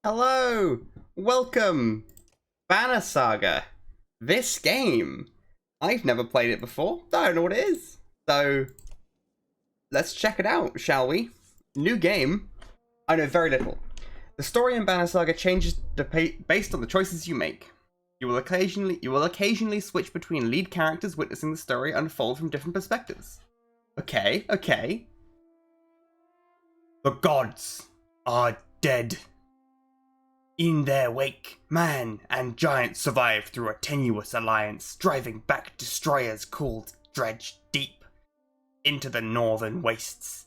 Hello! Welcome! Banner Saga. This game. I've never played it before. I don't know what it is. So, let's check it out, shall we? New game. I know very little. The story in Banner Saga changes based on the choices you make. You will occasionally switch between lead characters witnessing the story unfold from different perspectives. Okay. The gods are dead. In their wake, man and giant survive through a tenuous alliance, driving back destroyers called Dredge deep into the northern wastes.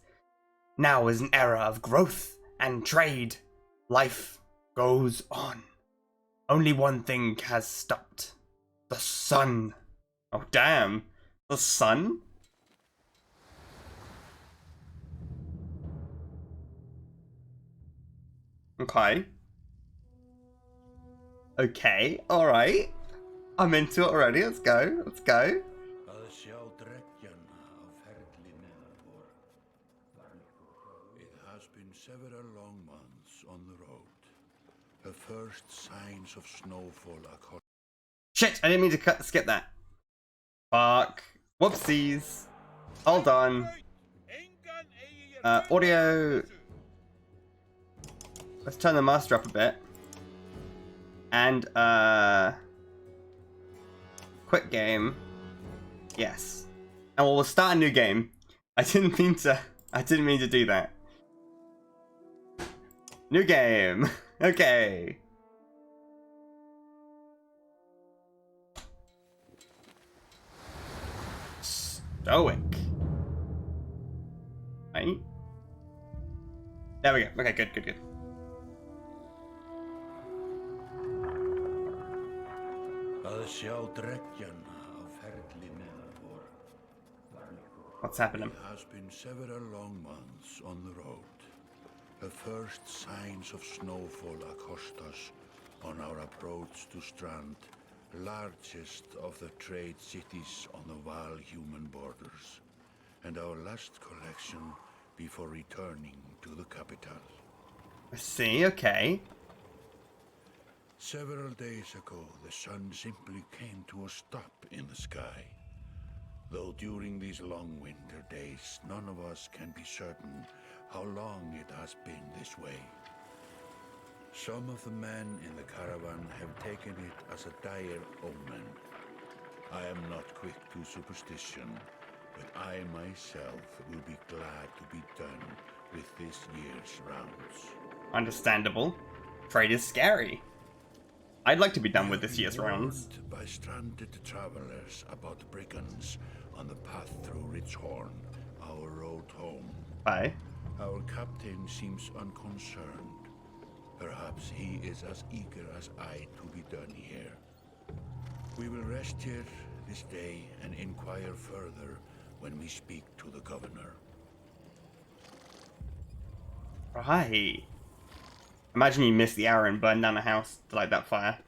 Now is an era of growth and trade. Life goes on. Only one thing has stopped. The sun. Oh damn. The sun? Okay, alright. I'm into it already, let's go. It has been several long months on the road. The first signs of snowfall are... Shit, I didn't mean to skip that. Fuck. Whoopsies. Hold on. Audio. Let's turn the master up a bit. And, quick game. Yes. And we'll start a new game. I didn't mean to do that. New game. Okay. Stoic. Right? There we go. Okay, good. What's happening? It has been several long months on the road. The first signs of snowfall accost us on our approach to Strand, largest of the trade cities on the Val-human borders, and our last collection before returning to the capital. I see, okay. Several days ago, the sun simply came to a stop in the sky. Though during these long winter days, none of us can be certain how long it has been this way. Some of the men in the caravan have taken it as a dire omen. I am not quick to superstition, but I myself will be glad to be done with this year's rounds. Understandable. Trade is scary. I'd like to be done with this year's rounds. By stranded travelers about brigands on the path through Richhorn, our road home. Bye. Our captain seems unconcerned. Perhaps he is as eager as I to be done here. We will rest here this day and inquire further when we speak to the governor. Right. Imagine you missed the hour and burned down a house to light that fire.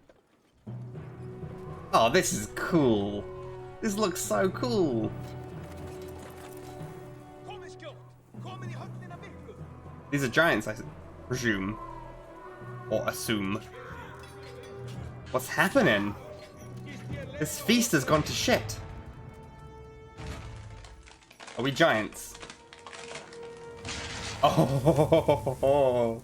Oh, this is cool. This looks so cool. These are giants, I presume. Or assume. What's happening? This feast has gone to shit. Are we giants? Oh.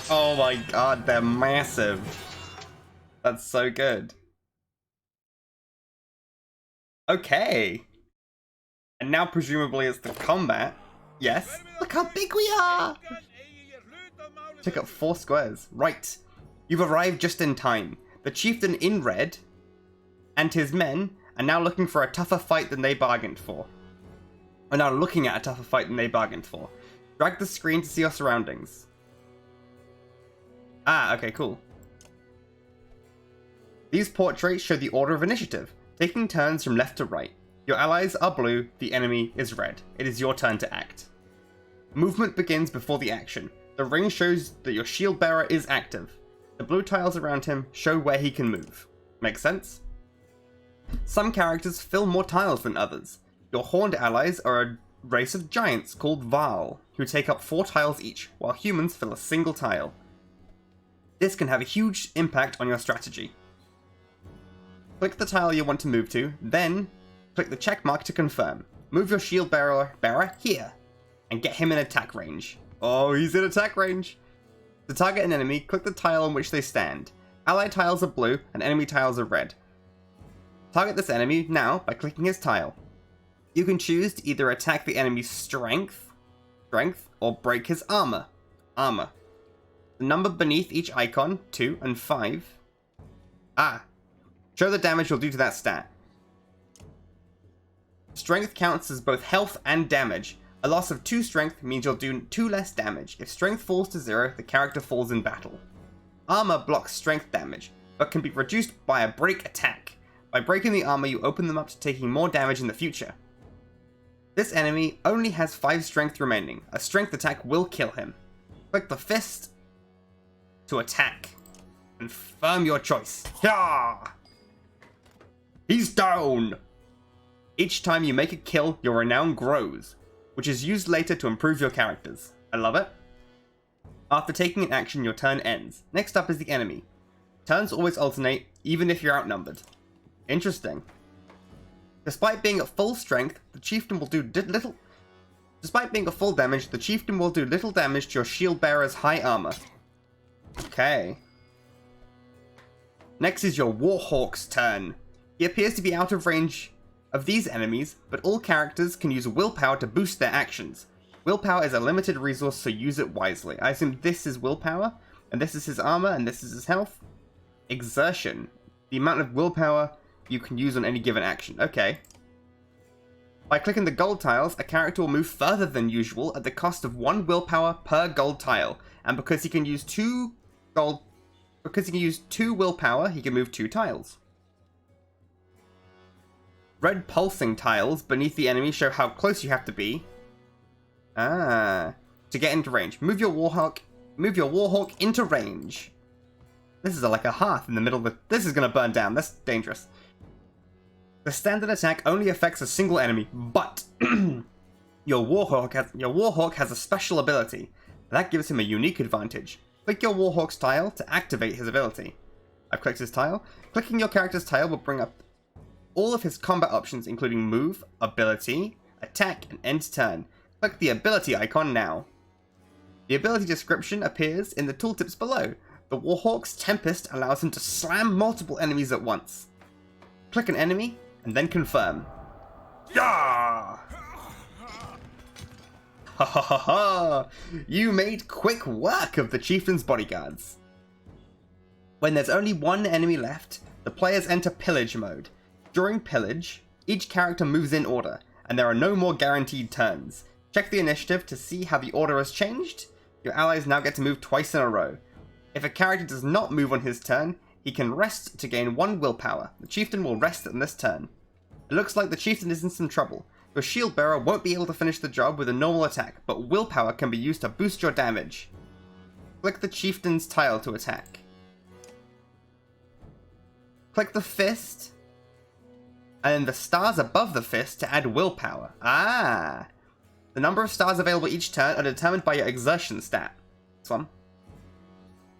Oh my god, they're massive. That's so good. Okay. And now presumably it's the combat. Yes. Look how big we are! Took up 4 squares. Right. You've arrived just in time. The chieftain in red and his men are now looking for a tougher fight than they bargained for. Are now looking at a tougher fight than they bargained for. Drag the screen to see your surroundings. Ah, okay, cool. These portraits show the order of initiative, taking turns from left to right. Your allies are blue, the enemy is red. It is your turn to act. Movement begins before the action. The ring shows that your shield bearer is active. The blue tiles around him show where he can move. Make sense? Some characters fill more tiles than others. Your horned allies are race of giants called Varl, who take up 4 tiles each, while humans fill a single tile. This can have a huge impact on your strategy. Click the tile you want to move to, then click the check mark to confirm. Move your shield bearer here, and get him in attack range. Oh, he's in attack range! To target an enemy, click the tile on which they stand. Ally tiles are blue, and enemy tiles are red. Target this enemy now by clicking his tile. You can choose to either attack the enemy's strength, or break his armor. The number beneath each icon, 2 and 5. Show the damage you'll do to that stat. Strength counts as both health and damage. A loss of 2 strength means you'll do 2 less damage. If strength falls to 0, the character falls in battle. Armor blocks strength damage, but can be reduced by a break attack. By breaking the armor, you open them up to taking more damage in the future. This enemy only has 5 strength remaining. A strength attack will kill him. Click the fist to attack. Confirm your choice. Yeah! He's down! Each time you make a kill, your renown grows, which is used later to improve your characters. I love it. After taking an action, your turn ends. Next up is the enemy. Turns always alternate, even if you're outnumbered. Interesting. Despite being at full strength, the chieftain will do little... Despite being at full damage, the chieftain will do little damage to your shield bearer's high armor. Okay. Next is your Warhawk's turn. He appears to be out of range of these enemies, but all characters can use willpower to boost their actions. Willpower is a limited resource, so use it wisely. I assume this is willpower, and this is his armor, and this is his health. Exertion. The amount of willpower you can use on any given action. Okay. By clicking the gold tiles, a character will move further than usual at the cost of 1 willpower per gold tile, and because he can use 2 willpower, he can move 2 tiles. Red pulsing tiles beneath the enemy show how close you have to be. To get into range. Move your Warhawk into range. This is like a hearth in the middle of the... This is going to burn down. That's dangerous. The standard attack only affects a single enemy, but your Warhawk has a special ability. That gives him a unique advantage. Click your Warhawk's tile to activate his ability. I've clicked his tile. Clicking your character's tile will bring up all of his combat options, including move, ability, attack, and end turn. Click the ability icon now. The ability description appears in the tooltips below. The Warhawk's Tempest allows him to slam multiple enemies at once. Click an enemy, and then confirm. Yeah! Ha ha ha ha! You made quick work of the chieftain's bodyguards. When there's only 1 enemy left, the players enter pillage mode. During pillage, each character moves in order, and there are no more guaranteed turns. Check the initiative to see how the order has changed. Your allies now get to move twice in a row. If a character does not move on his turn, he can rest to gain 1 willpower. The chieftain will rest on this turn. It looks like the chieftain is in some trouble. Your shield bearer won't be able to finish the job with a normal attack, but willpower can be used to boost your damage. Click the chieftain's tile to attack. Click the fist, and then the stars above the fist to add willpower. The number of stars available each turn are determined by your exertion stat. This one.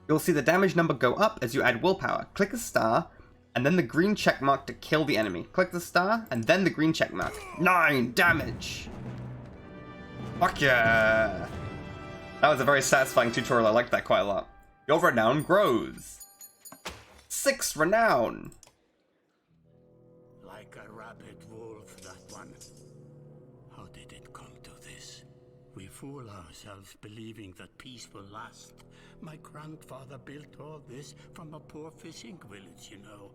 You'll see the damage number go up as you add willpower. Click a star, and then the green check mark to kill the enemy. Click the star, and then the green check mark. 9 damage! Fuck yeah! That was a very satisfying tutorial, I liked that quite a lot. Your renown grows. 6 renown! Like a rabid wolf, that one. How did it come to this? We fool ourselves believing that peace will last. My grandfather built all this from a poor fishing village, you know.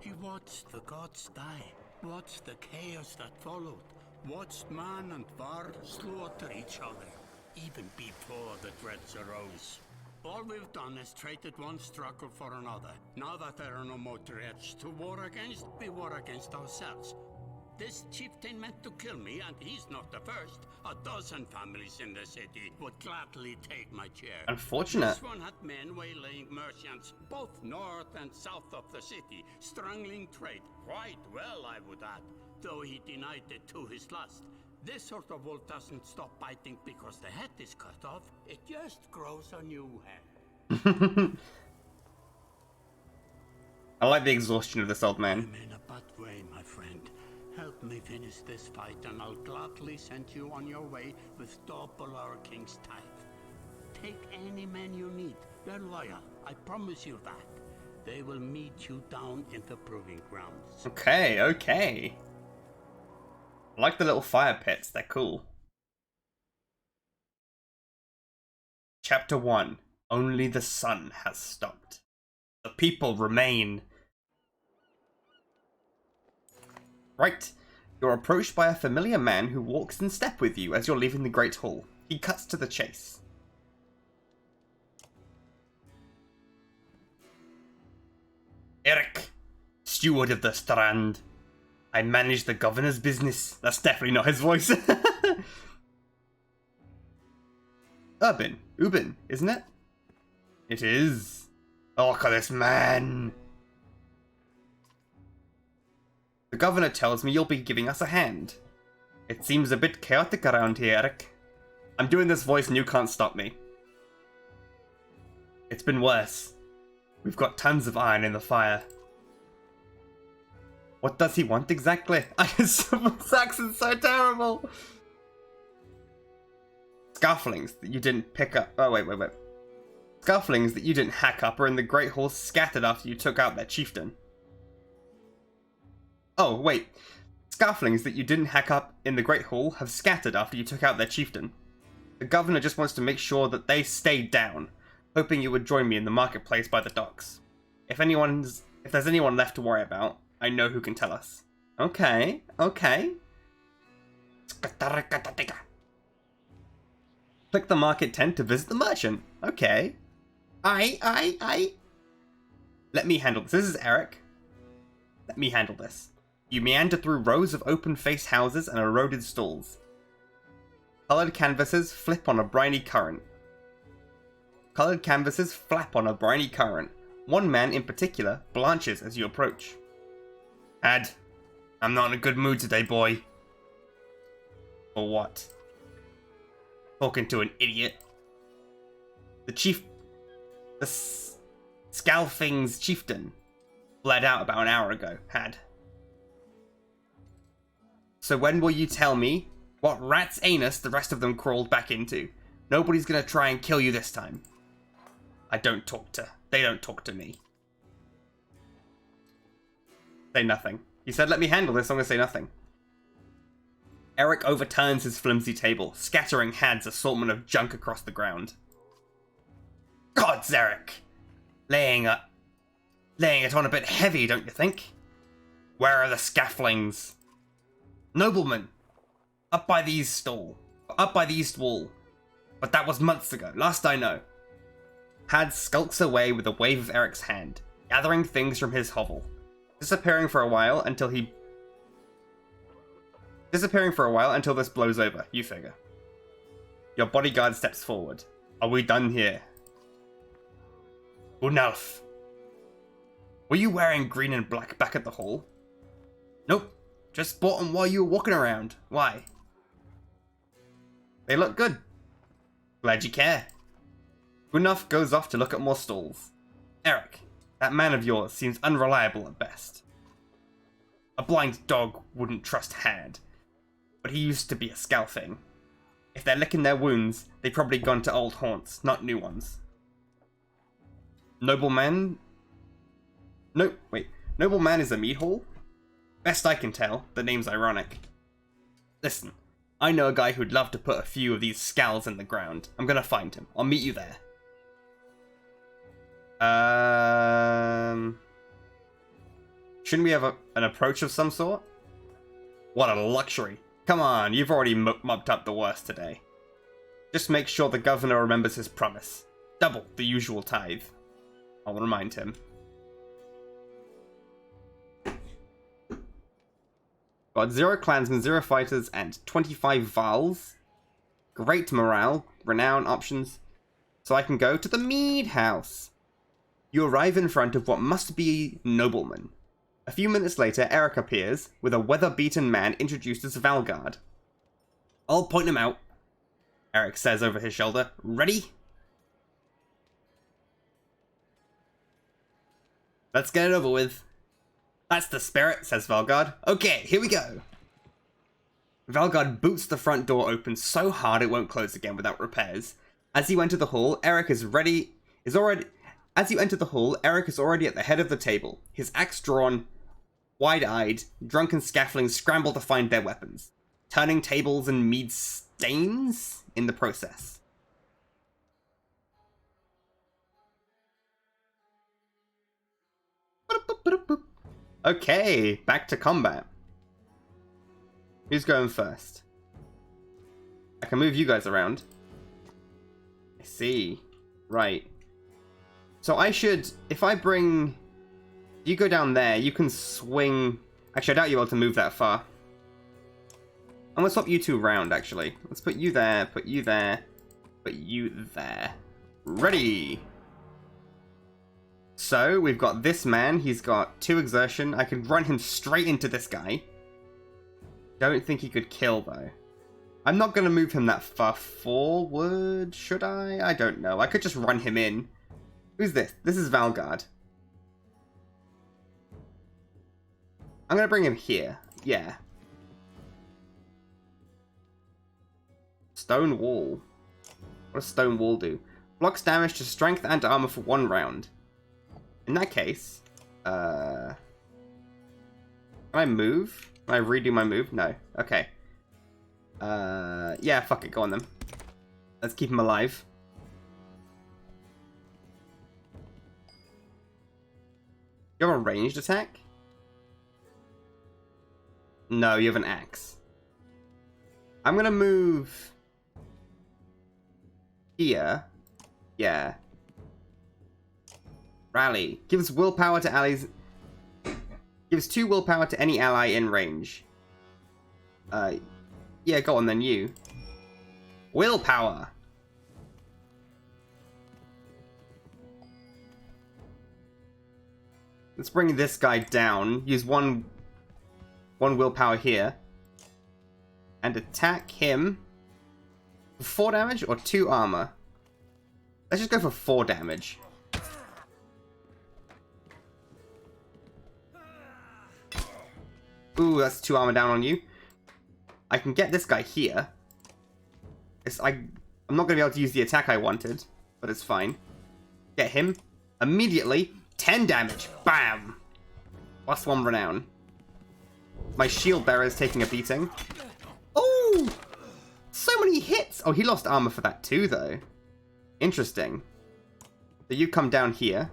He watched the gods die, watched the chaos that followed, watched man and var slaughter each other, even before the dreads arose. All we've done is traded one struggle for another. Now that there are no more dreads to war against, we war against ourselves. This chieftain meant to kill me, and he's not the first. 12 families in the city would gladly take my chair. Unfortunate. This one had men waylaying merchants, both north and south of the city, strangling trade. Quite well, I would add, though he denied it to his last. This sort of wolf doesn't stop biting because the head is cut off. It just grows a new head. I like the exhaustion of this old man. I'm in a bad way, my friend. Help me finish this fight and I'll gladly send you on your way with double our king's tithe. Take any men you need. They're loyal. I promise you that. They will meet you down in the proving grounds. Okay, okay. I like the little fire pits. They're cool. Chapter 1. Only the sun has stopped. The people remain. Right. You're approached by a familiar man who walks in step with you as you're leaving the Great Hall. He cuts to the chase. Eric, steward of the Strand. I manage the governor's business. That's definitely not his voice. Ubin, isn't it? It is. Oh, look at this man. The governor tells me you'll be giving us a hand. It seems a bit chaotic around here, Eric. I'm doing this voice and you can't stop me. It's been worse. We've got tons of iron in the fire. What does he want exactly? His accent's so terrible. Scufflings that you didn't pick up. Oh, wait. Scufflings that you didn't hack up are in the Great Hall scattered after you took out their chieftain. Oh, wait. Scufflings that you didn't hack up in the Great Hall have scattered after you took out their chieftain. The governor just wants to make sure that they stay down, hoping you would join me in the marketplace by the docks. If there's anyone left to worry about, I know who can tell us. Okay. Click the market tent to visit the merchant. Okay. I. Let me handle this. This is Eric. Let me handle this. You meander through rows of open-faced houses and eroded stalls. Coloured canvases flap on a briny current. One man in particular blanches as you approach. Ad, I'm not in a good mood today, boy. For what? Talking to an idiot. The Scalfing's chieftain fled out about an hour ago, Had. So when will you tell me what rat's anus the rest of them crawled back into? Nobody's gonna try and kill you this time. They don't talk to me. Say nothing. He said, let me handle this, I'm gonna say nothing. Eric overturns his flimsy table, scattering Had's assortment of junk across the ground. Gods, Eric! Laying it on a bit heavy, don't you think? Where are the scaffoldings? Noblemen! Up by the east wall. But that was months ago, last I know. Had skulks away with a wave of Eric's hand, gathering things from his hovel, disappearing for a while until this blows over, you figure. Your bodyguard steps forward. Are we done here? Gunalf. Were you wearing green and black back at the hall? Nope. Just bought them while you were walking around. Why? They look good. Glad you care. Gunalf goes off to look at more stalls. Eric, that man of yours seems unreliable at best. A blind dog wouldn't trust Had, but he used to be a Scalfing. If they're licking their wounds, they've probably gone to old haunts, not new ones. Nobleman is a meat hall? Best I can tell, the name's ironic. Listen, I know a guy who'd love to put a few of these scowls in the ground. I'm gonna find him. I'll meet you there. Shouldn't we have an approach of some sort? What a luxury. Come on, you've already mopped up the worst today. Just make sure the governor remembers his promise. Double the usual tithe. I'll remind him. Got 0 clansmen, 0 fighters, and 25 vals. Great morale, renown options. So I can go to the mead house. You arrive in front of what must be noblemen. A few minutes later, Eric appears, with a weather-beaten man introduced as Valgard. I'll point him out, Eric says over his shoulder. Ready? Let's get it over with. That's the spirit, says Valgard. Okay, here we go. Valgard boots the front door open so hard it won't close again without repairs. As you enter the hall, Eric is already at the head of the table, his axe drawn. Wide-eyed, drunken scaffoldings scramble to find their weapons, turning tables and mead stains in the process. Okay, back to combat. Who's going first? I can move you guys around. I see. Right. So I should, if I bring... You go down there, you can swing... Actually, I doubt you're able to move that far. I'm gonna swap you two around, actually. Let's put you there, put you there, put you there. Ready! So, we've got this man, he's got 2 exertion. I could run him straight into this guy. Don't think he could kill, though. I'm not gonna move him that far forward, should I? I don't know. I could just run him in. Who's this? This is Valgard. I'm gonna bring him here. Yeah. Stone wall. What does stone wall do? Blocks damage to strength and armor for 1 round. In that case, can I move? Can I redo my move? No. Okay. Yeah, fuck it. Go on then. Let's keep him alive. You have a ranged attack? No, you have an axe. I'm gonna move here. Yeah. Rally. Gives willpower to allies. Gives 2 willpower to any ally in range. Yeah, go on then, you. Willpower! Let's bring this guy down. Use one willpower here. And attack him. For 4 damage or 2 armor? Let's just go for 4 damage. Ooh, that's 2 armor down on you. I can get this guy here. I'm not going to be able to use the attack I wanted, but it's fine. Get him. Immediately. 10 damage. Bam! +1 renown. My shield bearer is taking a beating. Oh! So many hits! Oh, he lost armor for that too, though. Interesting. So you come down here.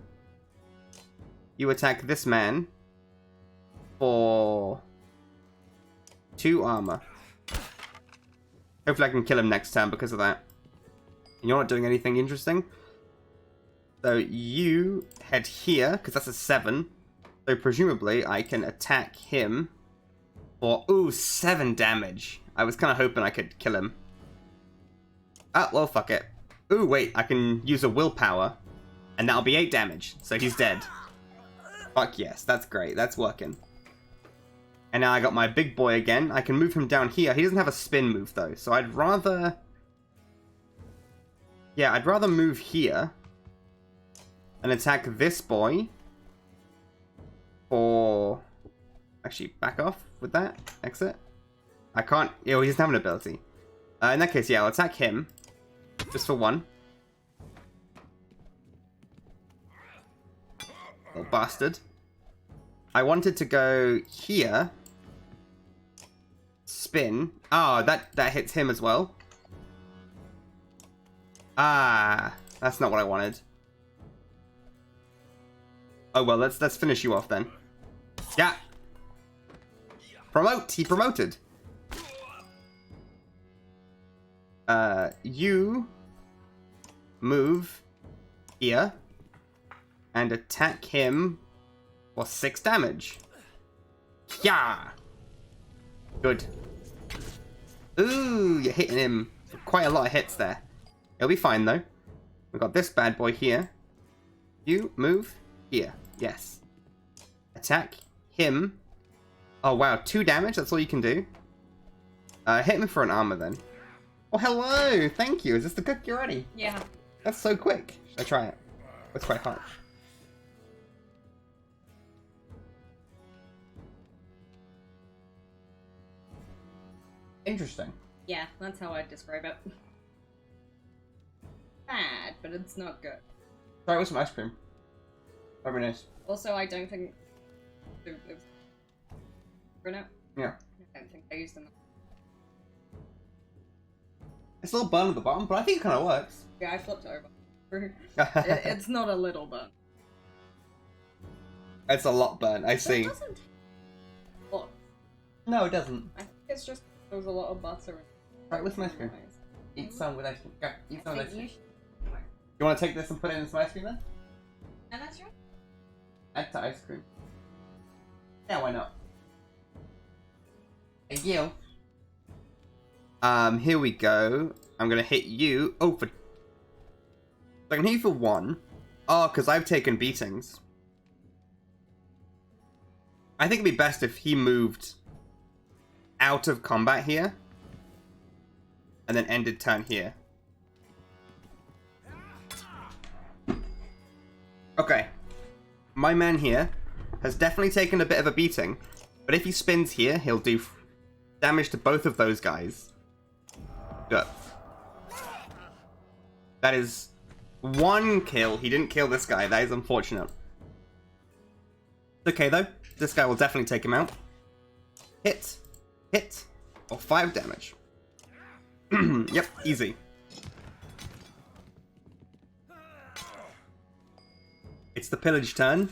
You attack this man. For 2 armor. Hopefully I can kill him next turn because of that. And you're not doing anything interesting. So you head here, because that's a 7. So presumably I can attack him for, ooh, 7 damage. I was kind of hoping I could kill him. Ah, well, fuck it. Ooh, wait, I can use a willpower. And that'll be 8 damage. So he's dead. Fuck yes, that's great. That's working. And now I got my big boy again. I can move him down here. He doesn't have a spin move, though. So I'd rather... Yeah, I'd rather move here. And attack this boy. For... Actually, back off with that. Exit. I can't... Oh, he doesn't have an ability. In that case, yeah, I'll attack him. Just for 1. Little bastard. I wanted to go here. Spin. Ah, that hits him as well. Ah, that's not what I wanted. Oh well, let's finish you off then. Yeah. Promote. He promoted. You move here and attack him for 6 damage. Yeah. Good. Ooh, you're hitting him for quite a lot of hits there. He'll be fine though. We've got this bad boy here. You move here. Yes. Attack him. Oh wow, 2 damage. That's all you can do. Hit him for an armor then. Oh, hello! Thank you. Is this the cookie already? Yeah. That's so quick. Should I try it? It's quite hot. Interesting. Yeah, that's how I'd describe it. Bad, but it's not good. Try it with some ice cream. Very nice. Also, I don't think... Bruno? Yeah. I don't think I used them. It's a little burn at the bottom, but I think it kind of works. Yeah, I flipped over. It's not a little burn. It's a lot burn, I It see. doesn't... Well, No, it doesn't. I think it's just there's a lot of butter. Right, with some ice cream. Eat some with ice cream. Go, eat some I with ice think cream. you should... You want to take this and put it in some ice cream then? And that's your... Add to ice cream. Yeah, why not? Thank you. Here we go. I'm gonna hit you. Oh, for... I can hit you for 1. Oh, because I've taken beatings. I think it'd be best if he moved out of combat here. And then ended turn here. Okay. My man here has definitely taken a bit of a beating. But if he spins here, he'll do damage to both of those guys. Good. That is 1 kill. He didn't kill this guy. That is unfortunate. It's okay, though. This guy will definitely take him out. Hit. Hit. Or 5 damage. Yep, easy. It's the pillage turn.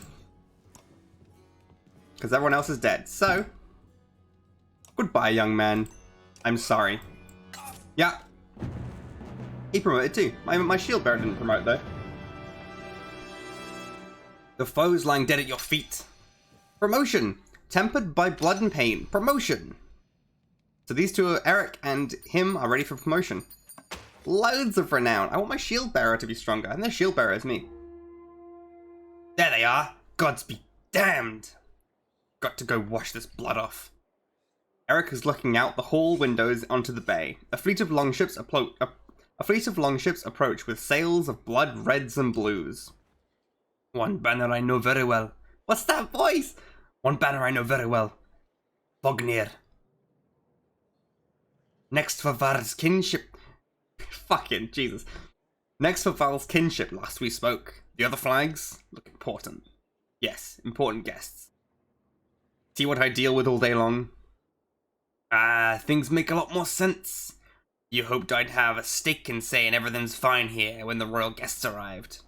Because everyone else is dead. So, goodbye, young man. I'm sorry. Yeah. He promoted too. My shield bearer didn't promote though. The foe's lying dead at your feet. Promotion. Tempered by blood and pain. Promotion. So these two, Eric and him, are ready for promotion. Loads of renown. I want my shield bearer to be stronger. And their shield bearer is me. There they are. Gods be damned. Got to go wash this blood off. Eric is looking out the hall windows onto the bay. A fleet of longships approach with sails of blood reds and blues. One banner I know very well. What's that voice? One banner I know very well. Vognir. Next for Var's kinship. Fucking Jesus. Next for Val's kinship, last we spoke. The other flags look important. Yes, important guests. See what I deal with all day long? Things make a lot more sense. You hoped I'd have a stake in saying everything's fine here when the royal guests arrived.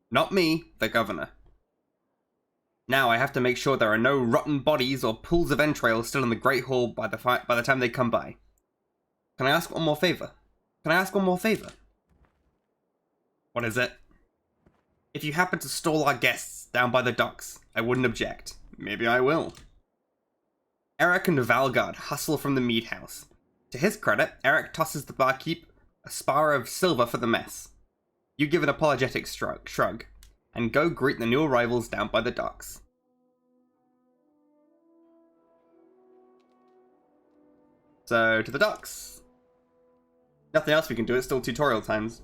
Not me, the governor. Now I have to make sure there are no rotten bodies or pools of entrails still in the Great Hall by the time they come by. Can I ask one more favor? What is it? If you happen to stall our guests down by the docks, I wouldn't object. Maybe I will. Eric and Valgard hustle from the mead house. To his credit, Eric tosses the barkeep a spar of silver for the mess. You give an apologetic shrug, and go greet the new arrivals down by the docks. So, to the docks. Nothing else we can do, it's still tutorial times.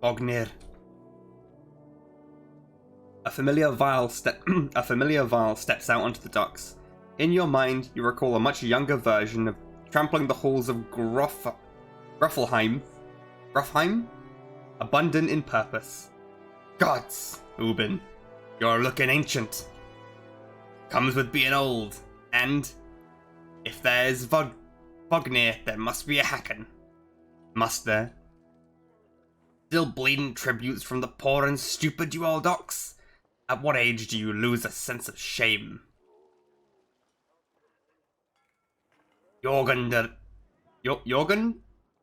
Vognir. A familiar vial steps out onto the docks. In your mind, you recall a much younger version of trampling the halls of Gruffleheim. Gruffheim? Abundant in purpose. Gods, Ubin, you're looking ancient. Comes with being old, and if there's Vognir, there must be a Hacken. Must there? Still bleeding tributes from the poor and stupid, you old ox? At what age do you lose a sense of shame? Jorgunder... Jorgun?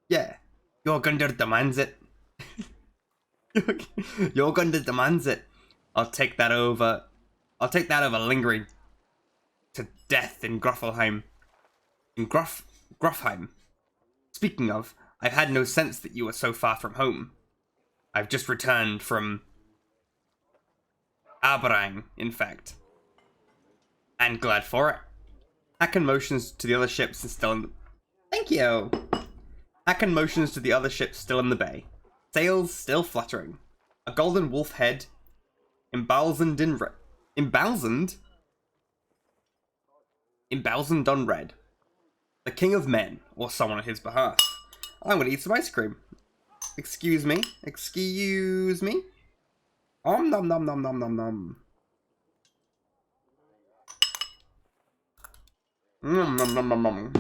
Yeah. Jorgunder demands it. Jorgunder demands it. I'll take that over lingering to death in Gruffleheim. In Gruffheim. Speaking of, I've had no sense that you were so far from home. I've just returned from Aberang, in fact. And glad for it. Hacken motions to the other ships and still in the... Thank you! Hakon motions to the other ships still in the bay. Sails still fluttering. A golden wolf head, embalsamed in red. Embalsamed on red. The king of men, or someone on his behalf. I'm gonna eat some ice cream. Excuse me. Excuse me. Nom nom nom nom nom nom nom. Nom nom nom nom nom.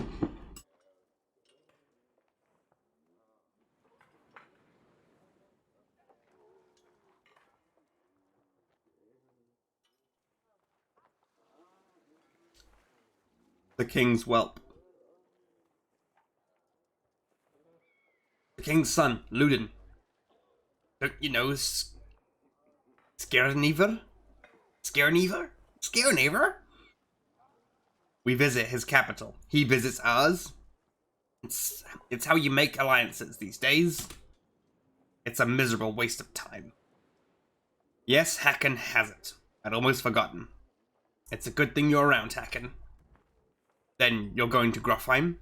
The king's whelp. The king's son, Ludin. Don't you know Scarenever? Scarenever? We visit his capital. He visits ours. It's how you make alliances these days. It's a miserable waste of time. Yes, Hakon has it. I'd almost forgotten. It's a good thing you're around, Hakon. Then you're going to Grofheim?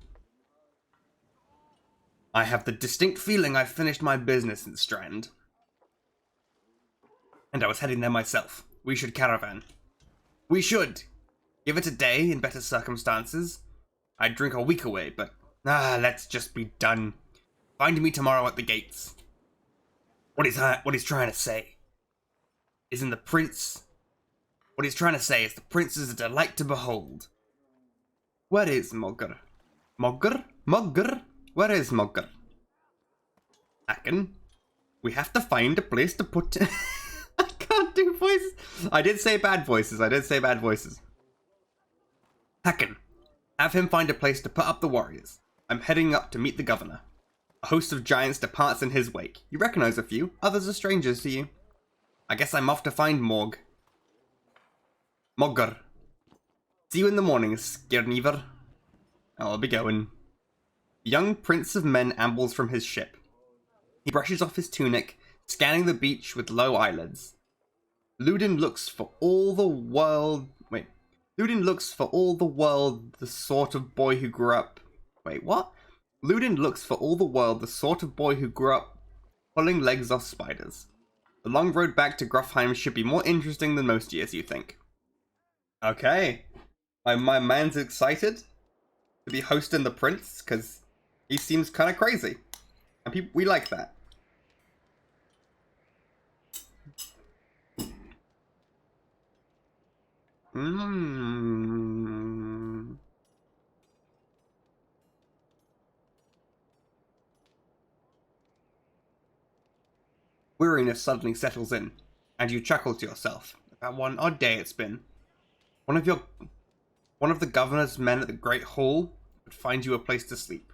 I have the distinct feeling I've finished my business in Strand. And I was heading there myself. We should caravan. We should! Give it a day in better circumstances. I'd drink a week away, but let's just be done. Find me tomorrow at the gates. What he's trying to say isn't the prince. What he's trying to say is the prince is a delight to behold. Where is Mogr? Mogr? Where is Mogr? Hakon, we have to find a place to put... I can't do voices. I did say bad voices. Hakon, have him find a place to put up the warriors. I'm heading up to meet the governor. A host of giants departs in his wake. You recognize a few, others are strangers to you. I guess I'm off to find Mogr. See you in the morning, Skirnever. I'll be going. The young prince of men ambles from his ship. He brushes off his tunic, scanning the beach with low eyelids. Ludin looks for all the world the sort of boy who grew up... Wait, what? Ludin looks for all the world the sort of boy who grew up pulling legs off spiders. The long road back to Grofheim should be more interesting than most years, you think. Okay. My man's excited to be hosting the prince, because he seems kind of crazy. And we like that. Weariness suddenly settles in, and you chuckle to yourself. About one odd day it's been. One of the governor's men at the Great Hall would find you a place to sleep.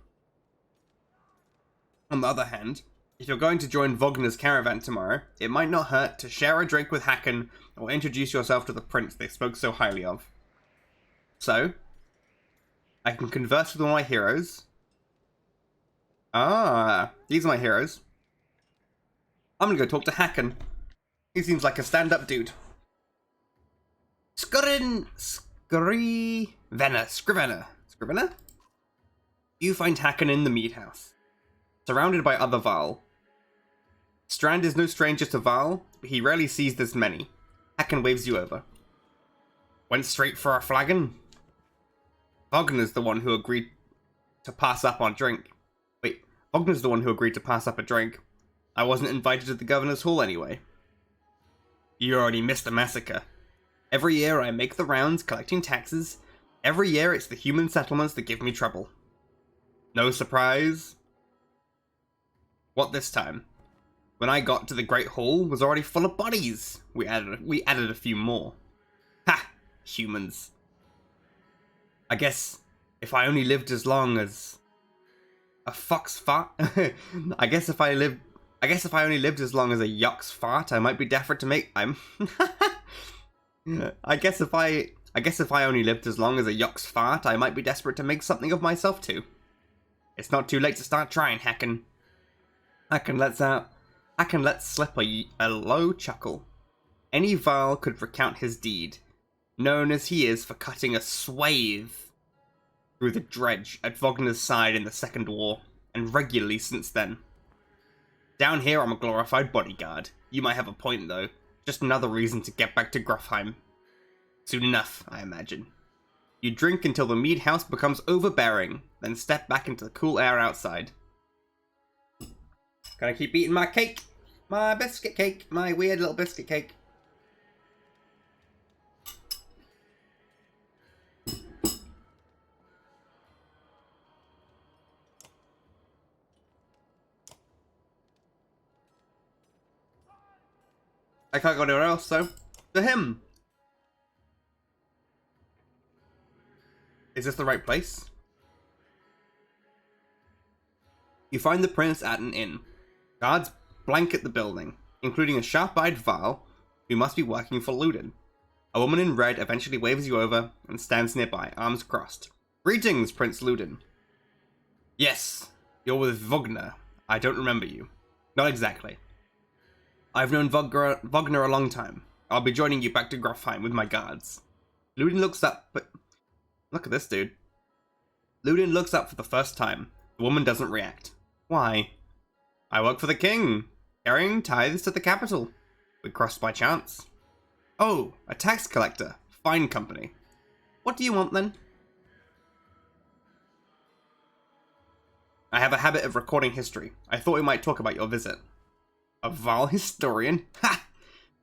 On the other hand, if you're going to join Wagner's caravan tomorrow, it might not hurt to share a drink with Hakon or introduce yourself to the prince they spoke so highly of. So, I can converse with one of my heroes. These are my heroes. I'm gonna go talk to Hakon. He seems like a stand-up dude. Scrivener. You find Hakon in the mead house, surrounded by other Varl. Strand is no stranger to Varl, but he rarely sees this many. Hakon waves you over. Went straight for a flagon? Wagner's the one who agreed to pass up on drink. Wait, Wagner's the one who agreed to pass up a drink. I wasn't invited to the governor's hall anyway. You already missed the massacre. Every year I make the rounds collecting taxes. Every year it's the human settlements that give me trouble. No surprise? What this time? When I got to the Great Hall, it was already full of bodies. We added a few more. Ha! Humans. I guess if I only lived as long as a fox fart. I guess if I only lived as long as a yuck's fart, I might be desperate to make. I guess if I only lived as long as a yuck's fart, I might be desperate to make something of myself too. It's not too late to start trying, Hakon. Hakon let slip a low chuckle. Any Varl could recount his deed, known as he is for cutting a swathe through the dredge at Wagner's side in the Second War. and regularly since then. Down here, I'm a glorified bodyguard. You might have a point, though. Just another reason to get back to Gruffheim. Soon enough, I imagine. You drink until the mead house becomes overbearing, then step back into the cool air outside. Gotta keep eating my cake. My biscuit cake. My weird little biscuit cake. I can't go anywhere else, so to him. Is this the right place? You find the prince at an inn. Guards blanket the building, including a sharp-eyed Varl who must be working for Ludin. A woman in red eventually waves you over and stands nearby, arms crossed. Greetings, Prince Ludin. Yes, you're with Wagner. I don't remember you. Not exactly. I've known Wagner a long time. I'll be joining you back to Gruffheim with my guards. Ludin looks up, but... Look at this dude. Ludin looks up for the first time. The woman doesn't react. Why? I work for the king, carrying tithes to the capital. We crossed by chance. Oh, a tax collector. Fine company. What do you want, then? I have a habit of recording history. I thought we might talk about your visit. A Varl historian? Ha!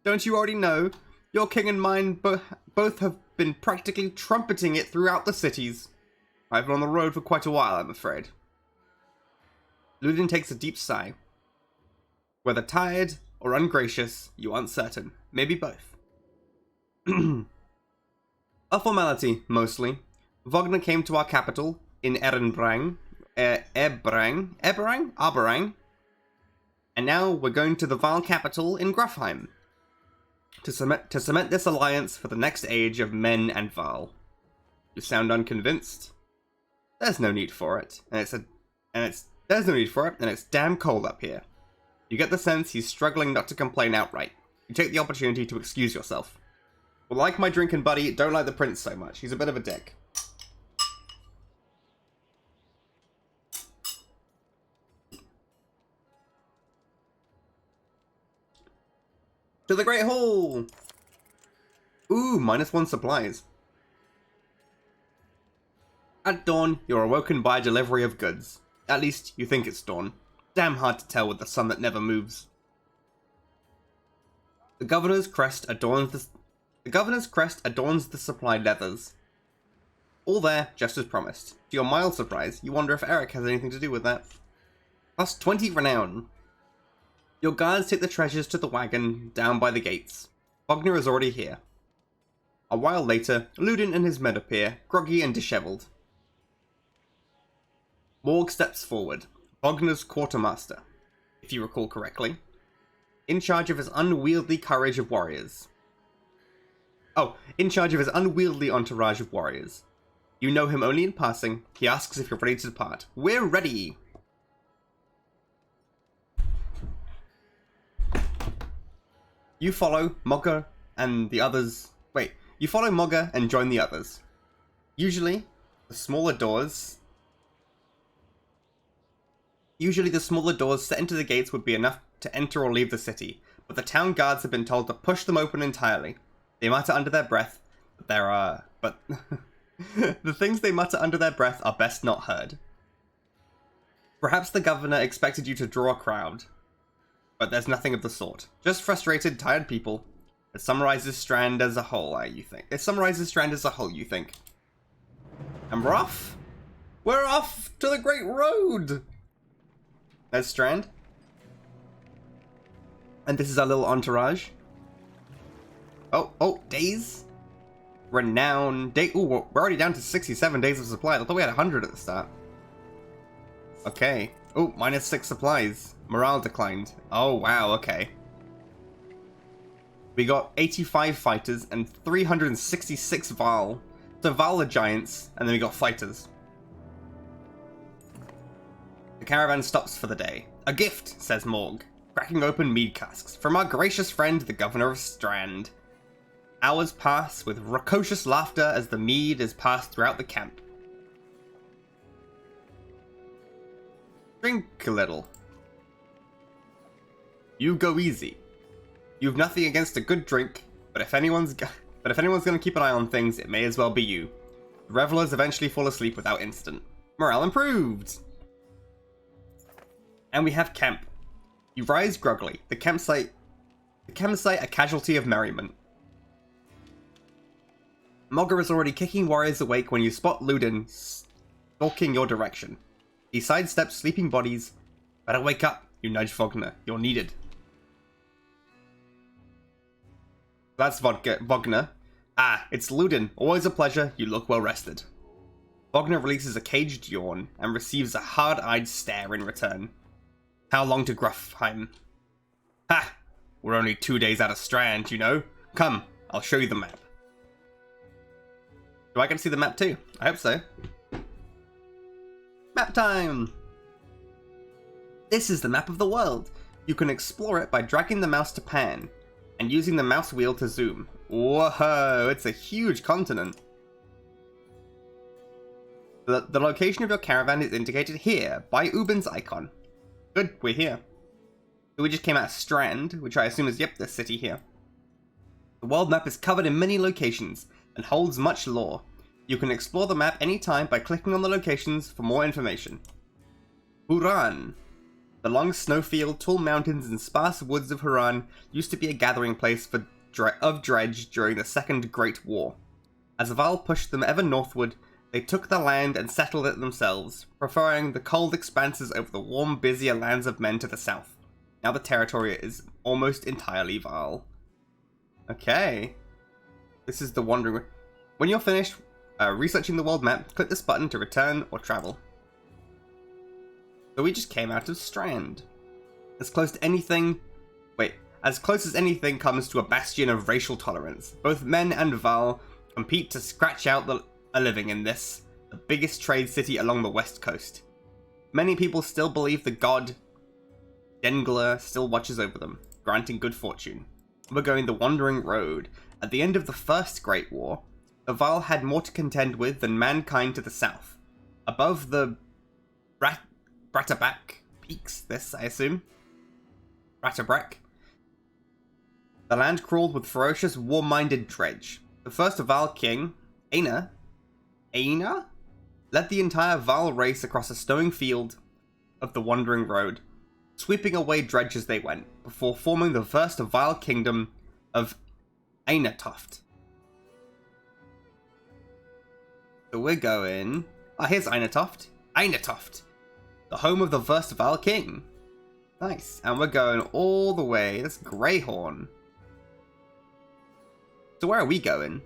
Don't you already know? Your king and mine both have been practically trumpeting it throughout the cities. I've been on the road for quite a while, I'm afraid. Ludin takes a deep sigh. Whether tired or ungracious, you aren't certain. Maybe both. A formality, mostly. Wagner came to our capital in Eberang, and now we're going to the Varl capital in Gruffheim to cement this alliance for the next age of men and Varl. You sound unconvinced. There's no need for it, and it's damn cold up here. You get the sense he's struggling not to complain outright. You take the opportunity to excuse yourself. Well, like my drinking buddy, don't like the prince so much. He's a bit of a dick. To the Great Hall! Ooh, -1 supplies. At dawn, you're awoken by a delivery of goods. At least, you think it's dawn. Damn hard to tell with the sun that never moves. The governor's crest adorns the supply leathers. All there, just as promised. To your mild surprise, you wonder if Eric has anything to do with that. Plus 20 renown. Your guards take the treasures to the wagon down by the gates. Wagner is already here. A while later, Ludin and his men appear, groggy and dishevelled. Morg steps forward, Wagner's quartermaster, if you recall correctly, in charge of his unwieldy courage of warriors. Oh, in charge of his unwieldy entourage of warriors. You know him only in passing. He asks if you're ready to depart. We're ready! You follow Mogger and the others. Wait, you follow Mogger and join the others. Usually, the smaller doors set into the gates would be enough to enter or leave the city, but the town guards have been told to push them open entirely. They mutter under their breath, but the things they mutter under their breath are best not heard. Perhaps the governor expected you to draw a crowd, but there's nothing of the sort. Just frustrated, tired people. It summarizes Strand as a whole, you think. And we're off? We're off to the Great Road! There's Strand. And this is our little entourage. Oh, days. Renown. Ooh, we're already down to 67 days of supply. I thought we had 100 at the start. Okay. Oh, -6 supplies. Morale declined. Oh, wow, okay. We got 85 fighters and 366 Varl. So Varl are giants, and then we got fighters. The caravan stops for the day. A gift, says Morg, cracking open mead casks, from our gracious friend, the governor of Strand. Hours pass with raucous laughter as the mead is passed throughout the camp. Drink a little. You go easy. You've nothing against a good drink, but if anyone's gonna keep an eye on things, it may as well be you. The revelers eventually fall asleep without incident. Morale improved! And we have camp. You rise groggily. The campsite a casualty of merriment. Mogger is already kicking warriors awake when you spot Ludin stalking your direction. He sidesteps sleeping bodies. Better wake up, you nudge Wagner. You're needed. That's Wagner. Ah, it's Ludin. Always a pleasure. You look well rested. Wagner releases a caged yawn and receives a hard-eyed stare in return. How long to Gruffheim? Ha! We're only 2 days out of Strand, you know. Come, I'll show you the map. Do I get to see the map too? I hope so. Map time! This is the map of the world. You can explore it by dragging the mouse to pan and using the mouse wheel to zoom. Whoa, it's a huge continent. The location of your caravan is indicated here by Ubin's icon. Good, we're here. So we just came out of Strand, which I assume is, yep, this city here. The world map is covered in many locations and holds much lore. You can explore the map anytime by clicking on the locations for more information. Huran. The long snowfield, tall mountains, and sparse woods of Huran used to be a gathering place of Dredge during the Second Great War. As Val pushed them ever northward, they took the land and settled it themselves, preferring the cold expanses over the warm, busier lands of men to the south. Now the territory is almost entirely Val. Okay. This is the Wandering... When you're finished researching the world map, click this button to return or travel. So we just came out of Strand. As close to anything... Wait. As close as anything comes to a bastion of racial tolerance. Both men and Val compete to scratch out a living in this, the biggest trade city along the west coast. Many people still believe the god Dengler still watches over them, granting good fortune. We're going the Wandering Road. At the end of the First Great War, the Val had more to contend with than mankind to the south. Above the Brattabak peaks, this, I assume. Brattabrak. The land crawled with ferocious, war-minded Dredge. The first Val king, Aina, led the entire Val race across a stone field of the Wandering Road, sweeping away Dredge as they went, before forming the first Val kingdom of Ainatoft. So we're going... Ah, here's Ainatoft. Ainatoft! The home of the first Val king. Nice. And we're going all the way... That's Greyhorn. So where are we going?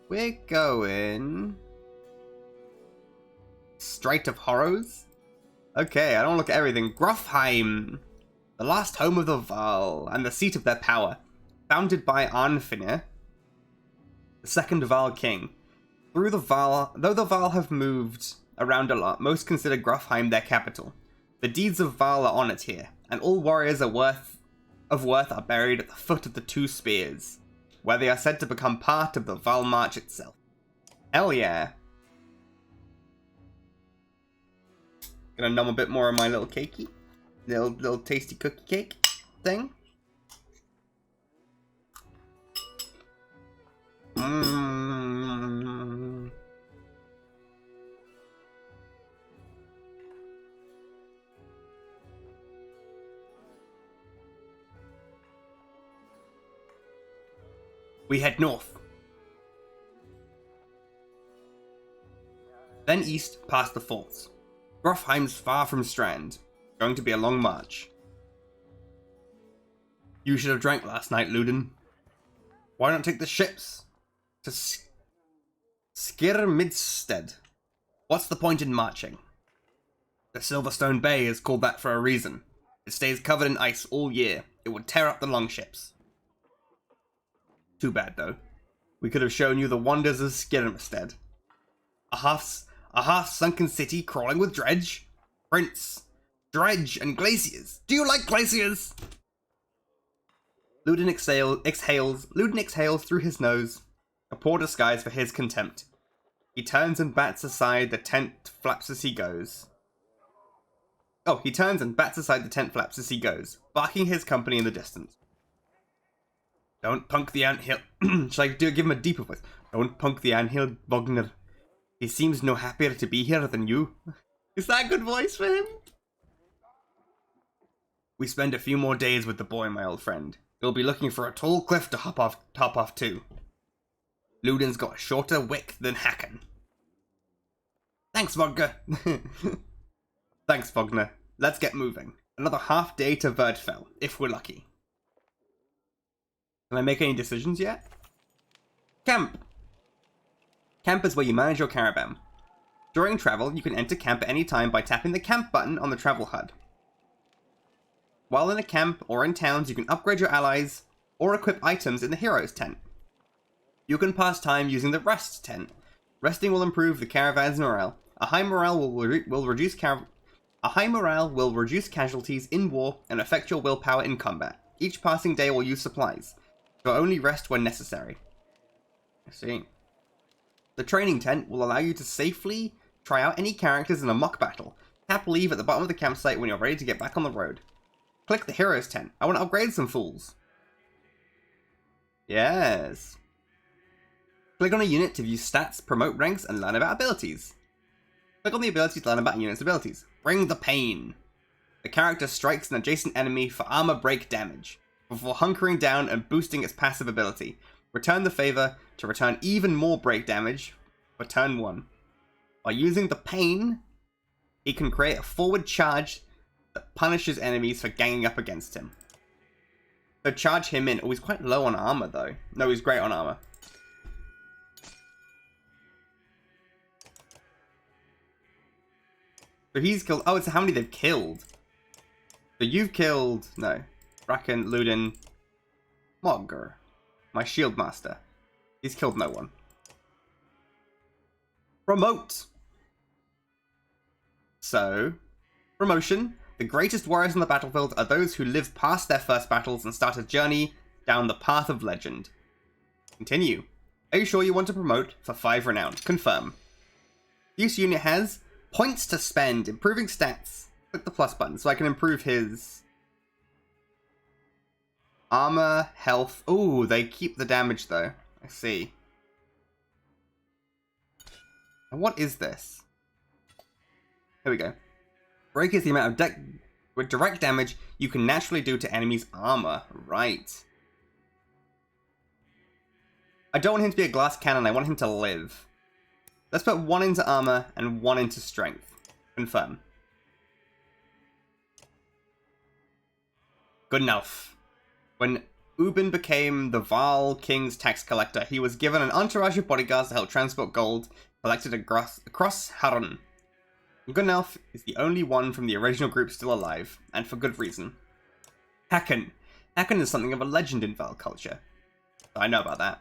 We're going... Strait of Horrors? Okay, I don't look at everything. Gruffheim! The last home of the Val, and the seat of their power. Founded by Arnfinnr, the second Val king. Though the Val have moved around a lot, most consider Gruffheim their capital. The deeds of Val are honoured here, and all warriors of worth are buried at the foot of the Two Spears, where they are said to become part of the Val March itself. Hell yeah. Gonna numb a bit more of my little cakey. Little tasty cookie cake thing. Mmm. We head north. Then east past the forts. Gruffheim's far from Strand. Going to be a long march. You should have drank last night, Ludin. Why not take the ships to Skirmidstead? What's the point in marching? The Silverstone Bay is called that for a reason. It stays covered in ice all year. It would tear up the longships. Too bad, though. We could have shown you the wonders of Skirmstead. A half-sunken city crawling with Dredge? Prince, Dredge, and glaciers. Do you like glaciers? Ludin exhales through his nose, a poor disguise for his contempt. He turns and bats aside the tent flaps as he goes. Oh, he turns and bats aside the tent flaps as he goes, barking his company in the distance. Don't punk the anthill. Shall I give him a deeper voice? Don't punk the anthill, Bogner. He seems no happier to be here than you. Is that a good voice for him? We spend a few more days with the boy, my old friend. He'll be looking for a tall cliff to hop off to. Ludin's got a shorter wick than Hacken. Thanks, Vodka. Thanks, Bogner. Let's get moving. Another half day to Verdfell, if we're lucky. Can I make any decisions yet? Camp. Camp is where you manage your caravan. During travel, you can enter camp at any time by tapping the camp button on the travel HUD. While in a camp or in towns, you can upgrade your allies or equip items in the hero's tent. You can pass time using the rest tent. Resting will improve the caravan's morale. A high morale will reduce casualties in war and affect your willpower in combat. Each passing day will use supplies, so only rest when necessary. I see. The training tent will allow you to safely try out any characters in a mock battle. Tap leave at the bottom of the campsite when you're ready to get back on the road. Click the hero's tent. I want to upgrade some fools. Yes. Click on a unit to view stats, promote ranks, and learn about abilities. Click on the ability to learn about a unit's abilities. Bring the pain. The character strikes an adjacent enemy for armor break damage, before hunkering down and boosting its passive ability. Return the favor to return even more break damage for turn 1. By using the pain, he can create a forward charge that punishes enemies for ganging up against him. So charge him in. Oh, he's quite low on armor though. No, he's great on armor. So he's killed. Oh, it's how many they've killed. So you've killed. No. Bracken, Ludin, Mogger. My shield master. He's killed no one. Promote. So, promotion. The greatest warriors on the battlefield are those who live past their first battles and start a journey down the path of legend. Continue. Are you sure you want to promote for 5 renown? Confirm. This unit has points to spend, improving stats. Click the plus button so I can improve his armor, health. Ooh, they keep the damage though. I see. And what is this? Here we go. Break is the amount of with direct damage you can naturally do to enemies' armor. Right. I don't want him to be a glass cannon, I want him to live. Let's put 1 into armor and 1 into strength. Confirm. Good enough. When Ubin became the Val King's tax collector, he was given an entourage of bodyguards to help transport gold collected across Harun. Gunelf is the only one from the original group still alive, and for good reason. Hacken. Hacken is something of a legend in Val culture. I know about that.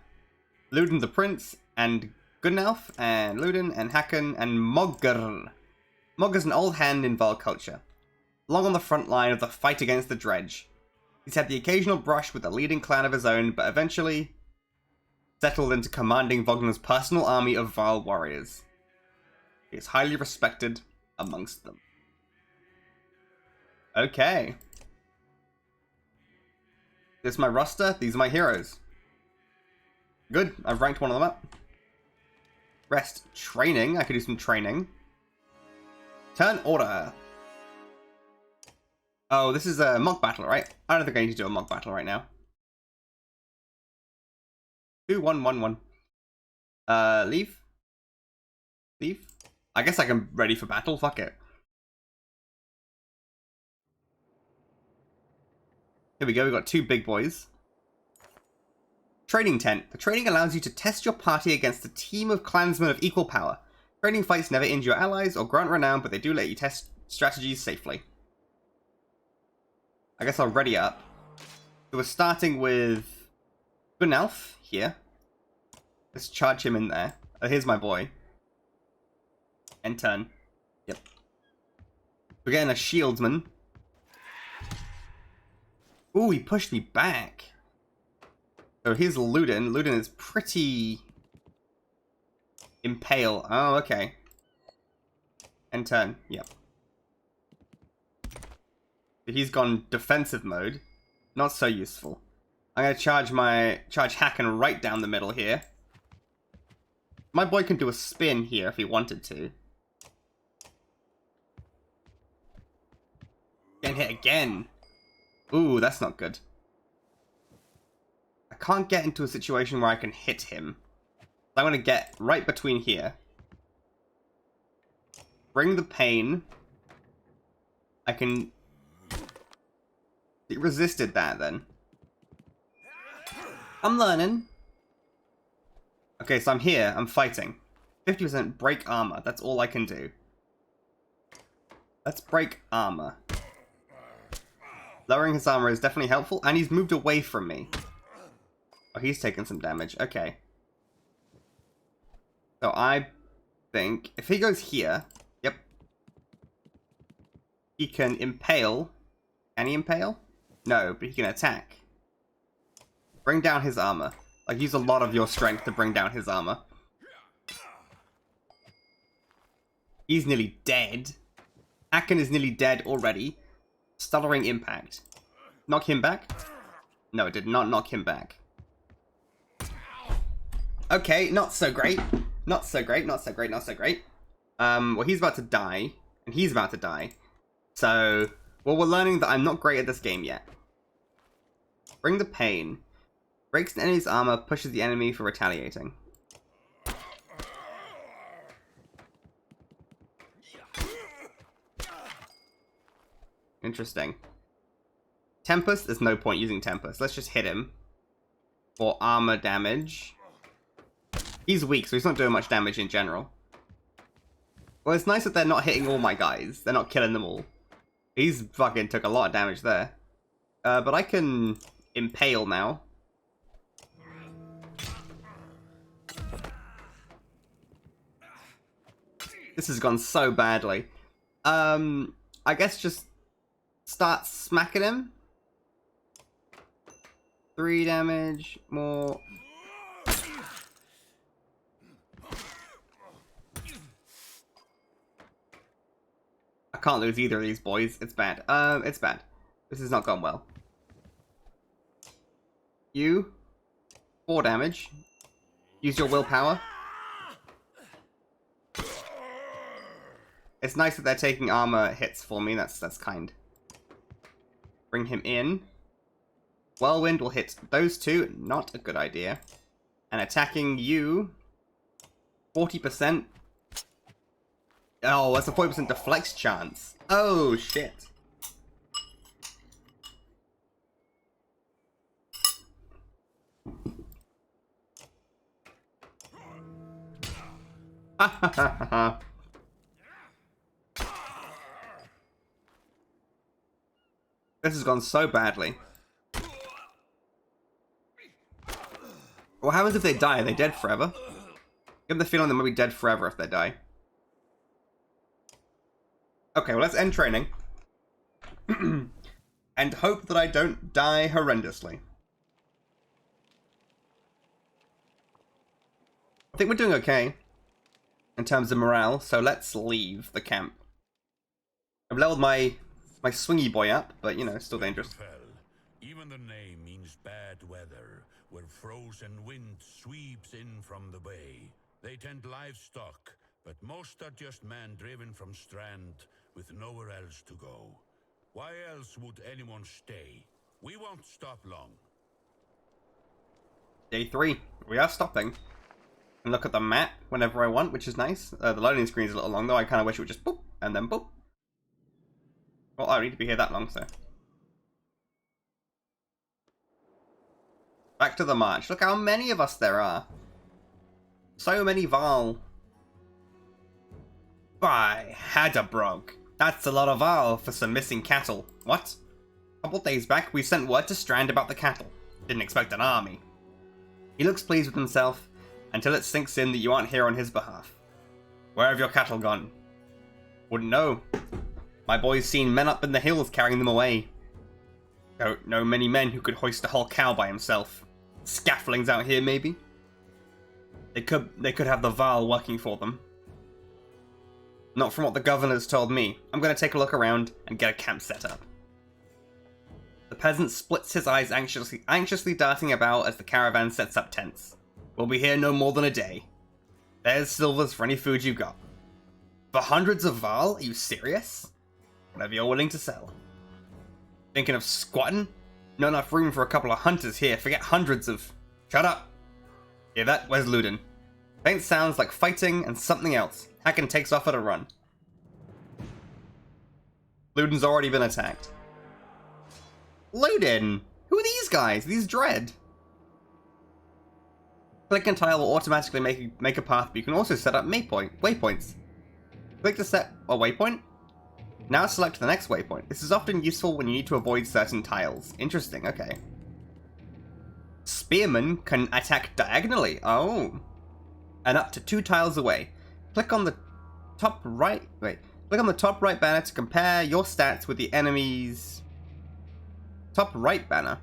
Ludin the Prince, and Gunelf, and Ludin, and Hacken, and Mogger. Mogger's an old hand in Val culture, long on the front line of the fight against the Dredge. He's had the occasional brush with a leading clan of his own, but eventually settled into commanding Wagner's personal army of Val warriors. He is highly respected amongst them. Okay. This is my roster. These are my heroes. Good. I've ranked one of them up. Rest. Training. I could do some training. Turn order. Oh, this is a mock battle, right? I don't think I need to do a mock battle right now. 2, 1, 1, 1. Leave. Leave. I guess I'm ready for battle. Fuck it. Here we go. We've got 2 big boys. Training tent. The training allows you to test your party against a team of clansmen of equal power. Training fights never injure your allies or grant renown, but they do let you test strategies safely. I guess I'll ready up. So we're starting with Gunelf here. Let's charge him in there. Oh, here's my boy. End turn. Yep. We're getting a shieldsman. Ooh, he pushed me back. So here's Ludin. Ludin is pretty Impale. Oh, okay. End turn. Yep. He's gone defensive mode. Not so useful. I'm going to charge Hacken right down the middle here. My boy can do a spin here if he wanted to. Getting hit again. Ooh, that's not good. I can't get into a situation where I can hit him. I'm going to get right between here. Bring the pain. I can... It resisted that then. I'm learning. Okay, so I'm here. I'm fighting. 50% break armor. That's all I can do. Let's break armor. Lowering his armor is definitely helpful. And he's moved away from me. Oh, he's taken some damage. Okay. So I think if he goes here... Yep. He can impale. Can he impale? No, but he can attack. Bring down his armor. Like, use a lot of your strength to bring down his armor. He's nearly dead. Akken is nearly dead already. Stuttering impact. Knock him back? No, it did not knock him back. Okay, not so great. Not so great, not so great, not so great. Well, he's about to die. And he's about to die. So, well, we're learning that I'm not great at this game yet. Bring the pain. Breaks the enemy's armor, pushes the enemy for retaliating. Interesting. Tempest, there's no point using Tempest. Let's just hit him. For armor damage. He's weak, so he's not doing much damage in general. Well, it's nice that they're not hitting all my guys. They're not killing them all. He's fucking took a lot of damage there. But I can impale now. This has gone so badly. I guess just start smacking him. 3 damage, more. I can't lose either of these boys. It's bad. It's bad. This has not gone well. You. 4 damage. Use your willpower. It's nice that they're taking armor hits for me. That's kind. Bring him in. Whirlwind will hit those two. Not a good idea. And attacking you. 40%. Oh, that's a 40% deflex chance. Oh, shit. Ha ha ha ha. This has gone so badly. What happens if they die? Are they dead forever? I get the feeling they might be dead forever if they die. Okay, well, let's end training. And hope that I don't die horrendously. I think we're doing okay in terms of morale, so let's leave the camp. I've leveled my swingy boy up, but, you know, still dangerous. Even the name means bad weather, where frozen wind sweeps in from the bay. They tend livestock, but most are just men driven from Strand with nowhere else to go. Why else would anyone stay? We won't stop long. Day 3. We are stopping. And look at the map whenever I want, which is nice. The loading screen is a little long, though. I kind of wish it would just boop, and then boop. Well, I don't need to be here that long, so. Back to the march. Look how many of us there are. So many Val. By Hadderbrog. That's a lot of Val for some missing cattle. What? A couple days back, we sent word to Strand about the cattle. Didn't expect an army. He looks pleased with himself, until it sinks in that you aren't here on his behalf. Where have your cattle gone? Wouldn't know. My boy's seen men up in the hills carrying them away. Don't know many men who could hoist a whole cow by himself. Scaffoldings out here, maybe? They could have the Varl working for them. Not from what the governor's told me. I'm gonna take a look around and get a camp set up. The peasant splits his eyes anxiously darting about as the caravan sets up tents. We'll be here no more than a day. There's silvers for any food you got. For hundreds of Varl? Are you serious? Whatever you're willing to sell. Thinking of squatting? Not enough room for a couple of hunters here. Forget hundreds of... Shut up! Hear that? Where's Ludin? Faint sounds like fighting and something else. Hacken takes off at a run. Ludin's already been attacked. Ludin! Who are these guys? These Dread? Click and tile will automatically make a path, but you can also set up waypoints. Click to set a waypoint. Now select the next waypoint. This is often useful when you need to avoid certain tiles. Interesting, okay. Spearmen can attack diagonally. Oh. And up to 2 tiles away. Click on the top right... Wait. Click on the top right banner to compare your stats with the enemy's... Top right banner.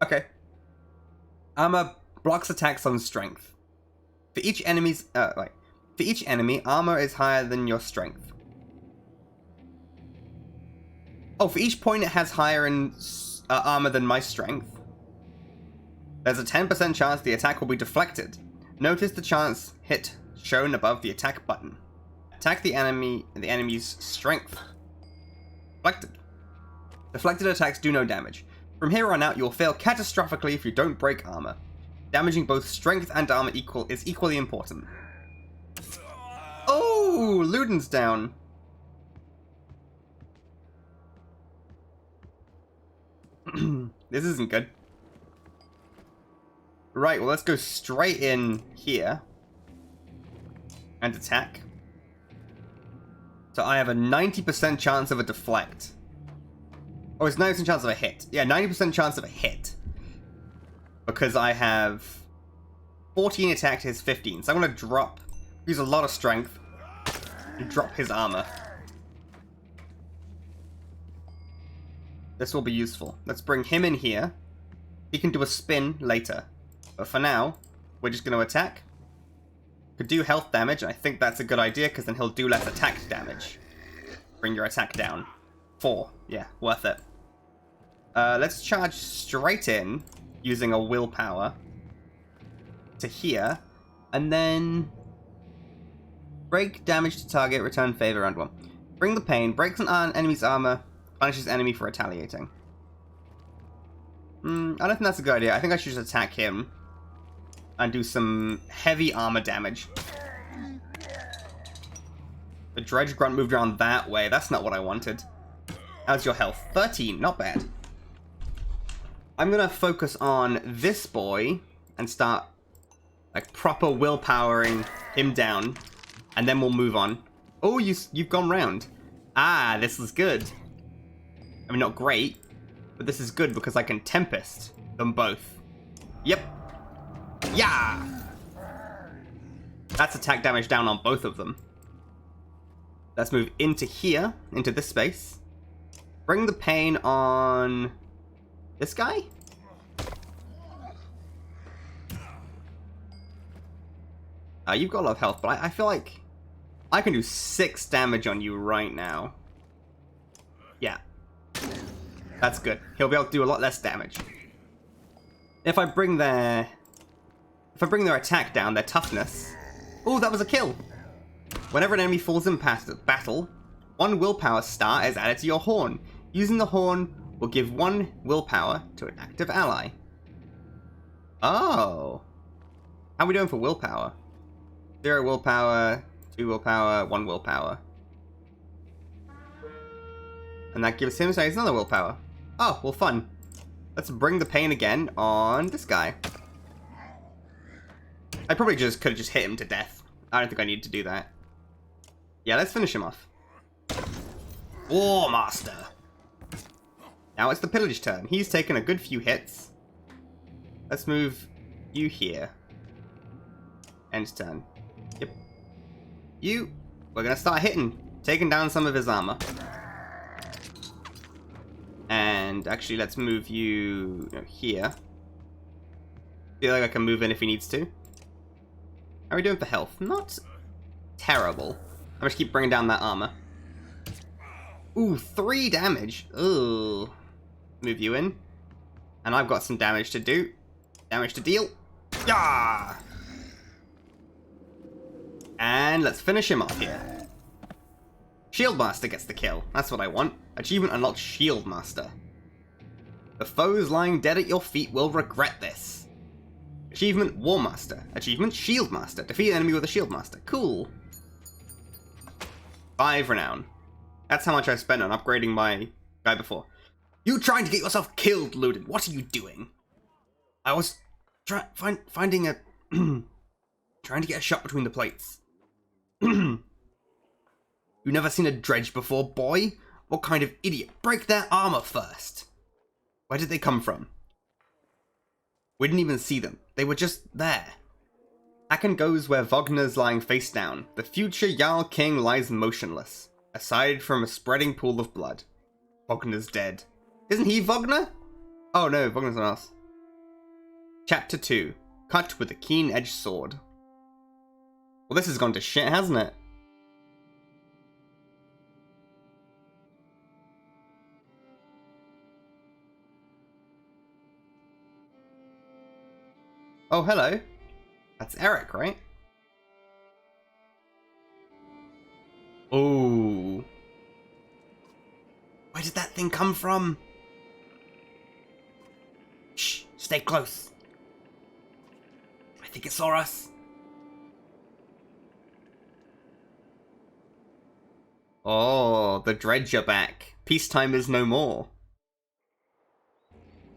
Okay. Armor blocks attacks on strength. For each enemy, armor is higher than your strength. Oh, for each point it has higher in armor than my strength. There's a 10% chance the attack will be deflected. Notice the chance hit shown above the attack button. Attack the enemy's strength. Deflected. Deflected attacks do no damage. From here on out, you will fail catastrophically if you don't break armor. Damaging both strength and armor is equally important. Oh, Ludin's down. This isn't good. Right, well, let's go straight in here and attack. So I have a 90% chance of a deflect. Oh, it's 90% chance of a hit. Yeah, 90% chance of a hit. Because I have 14 attack to his 15. So I'm going to use a lot of strength, and drop his armor. This will be useful. Let's bring him in here. He can do a spin later. But for now, we're just going to attack. Could do health damage, and I think that's a good idea, because then he'll do less attack damage. Bring your attack down. 4. Yeah, worth it. Let's charge straight in, using a willpower, to here, and then break damage to target, return favor, round 1. Bring the pain, breaks an enemy's armor, punishes enemy for retaliating. I don't think that's a good idea. I think I should just attack him and do some heavy armor damage. The Dredge Grunt moved around that way. That's not what I wanted. How's your health? 13, not bad. I'm gonna focus on this boy and start like proper willpowering him down, and then we'll move on. Oh, you've gone round. Ah, this is good. I mean, not great, but this is good because I can Tempest them both. Yep. Yeah! That's attack damage down on both of them. Let's move into here, into this space. Bring the pain on this guy? You've got a lot of health, but I feel like I can do 6 damage on you right now. Yeah. That's good. He'll be able to do a lot less damage. If I bring their attack down, their toughness... Oh, that was a kill! Whenever an enemy falls in battle, 1 willpower star is added to your horn. Using the horn will give 1 willpower to an active ally. Oh! How are we doing for willpower? 0 willpower, 2 willpower, 1 willpower. And that gives him another willpower. Oh, well, fun. Let's bring the pain again on this guy. I probably could have just hit him to death. I don't think I need to do that. Yeah, let's finish him off. War Master. Now it's the Pillage turn. He's taken a good few hits. Let's move you here. End turn. Yep. We're gonna start hitting. Taking down some of his armor. And And actually, let's move you here. Feel like I can move in if he needs to. How are we doing for health? Not terrible. I'm just keep bringing down that armor. Ooh, 3 damage. Ooh. Move you in. And I've got some damage to do. Damage to deal. Yeah. And let's finish him off here. Shieldmaster gets the kill. That's what I want. Achievement unlocked, Shieldmaster. The foes lying dead at your feet will regret this. Achievement Warmaster. Achievement Shieldmaster. Defeat an enemy with a Shieldmaster. Cool. 5 renown. That's how much I spent on upgrading my guy before. You trying to get yourself killed, Looted. What are you doing? I was finding a trying to get a shot between the plates. You never seen a dredge before, boy? What kind of idiot? Break their armor first. Where did they come from? We didn't even see them. They were just there. Haken goes where Wagner's lying face down. The future Jarl King lies motionless, aside from a spreading pool of blood. Wagner's dead. Isn't he Wagner? Oh no, Wagner's someone else. Chapter 2. Cut with a keen-edged sword. Well, this has gone to shit, hasn't it? Oh, hello. That's Eric, right? Oh. Where did that thing come from? Shh, stay close. I think it saw us. Oh, the dredge are back. Peacetime is no more.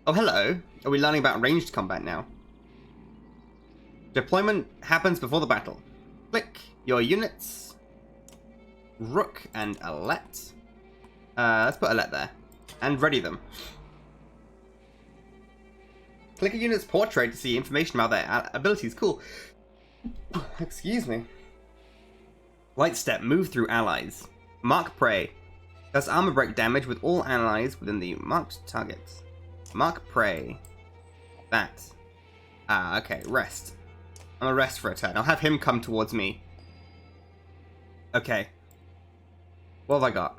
Oh, hello. Are we learning about ranged combat now? Deployment happens before the battle. Click your units. Rook and Alette. Let's put Alette there. And ready them. Click a unit's portrait to see information about their abilities. Cool. Excuse me. Light step. Move through allies. Mark prey. Does armor break damage with all allies within the marked targets. Mark prey. That. Ah, okay. Rest. I'm gonna rest for a turn. I'll have him come towards me. Okay. What have I got?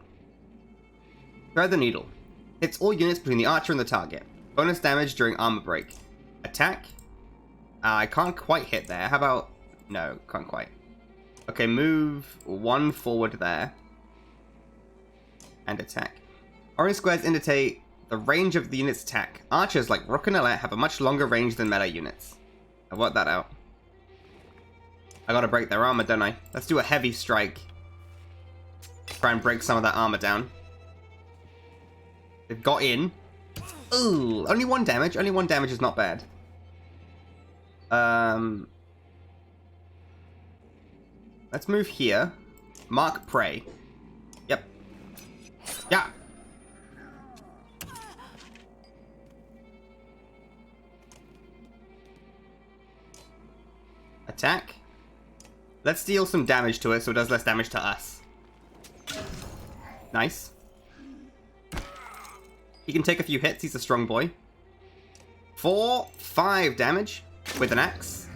Thread the needle. Hits all units between the archer and the target. Bonus damage during armor break. Attack. I can't quite hit there. How about... No, can't quite. Okay, move 1 forward there. And attack. Orange squares indicate the range of the unit's attack. Archers like Rook and Alette have a much longer range than melee units. I've worked that out. I gotta break their armor, don't I? Let's do a heavy strike. Try and break some of that armor down. They've got in. Ooh, only 1 damage. Only 1 damage is not bad. Let's move here. Mark prey. Yep. Yeah. Attack. Let's deal some damage to it so it does less damage to us. Nice. He can take a few hits. He's a strong boy. 4, 5 damage with an axe.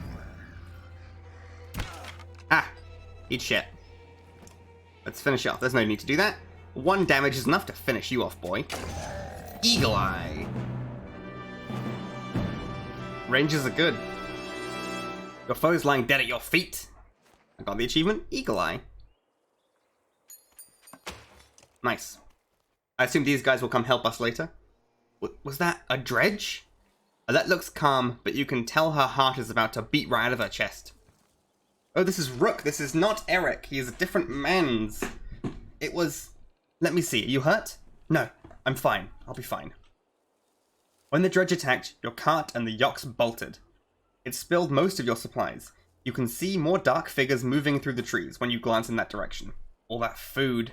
Ah, eat shit. Let's finish off. There's no need to do that. 1 damage is enough to finish you off, boy. Eagle Eye. Ranges are good. Your foe's lying dead at your feet. I got the achievement, Eagle Eye. Nice. I assume these guys will come help us later. Was that a dredge? That looks calm, but you can tell her heart is about to beat right out of her chest. Oh, this is Rook. This is not Eric. He is a different man's. It was... Let me see. Are you hurt? No, I'm fine. I'll be fine. When the dredge attacked, your cart and the yokes bolted. It spilled most of your supplies. You can see more dark figures moving through the trees when you glance in that direction. All that food.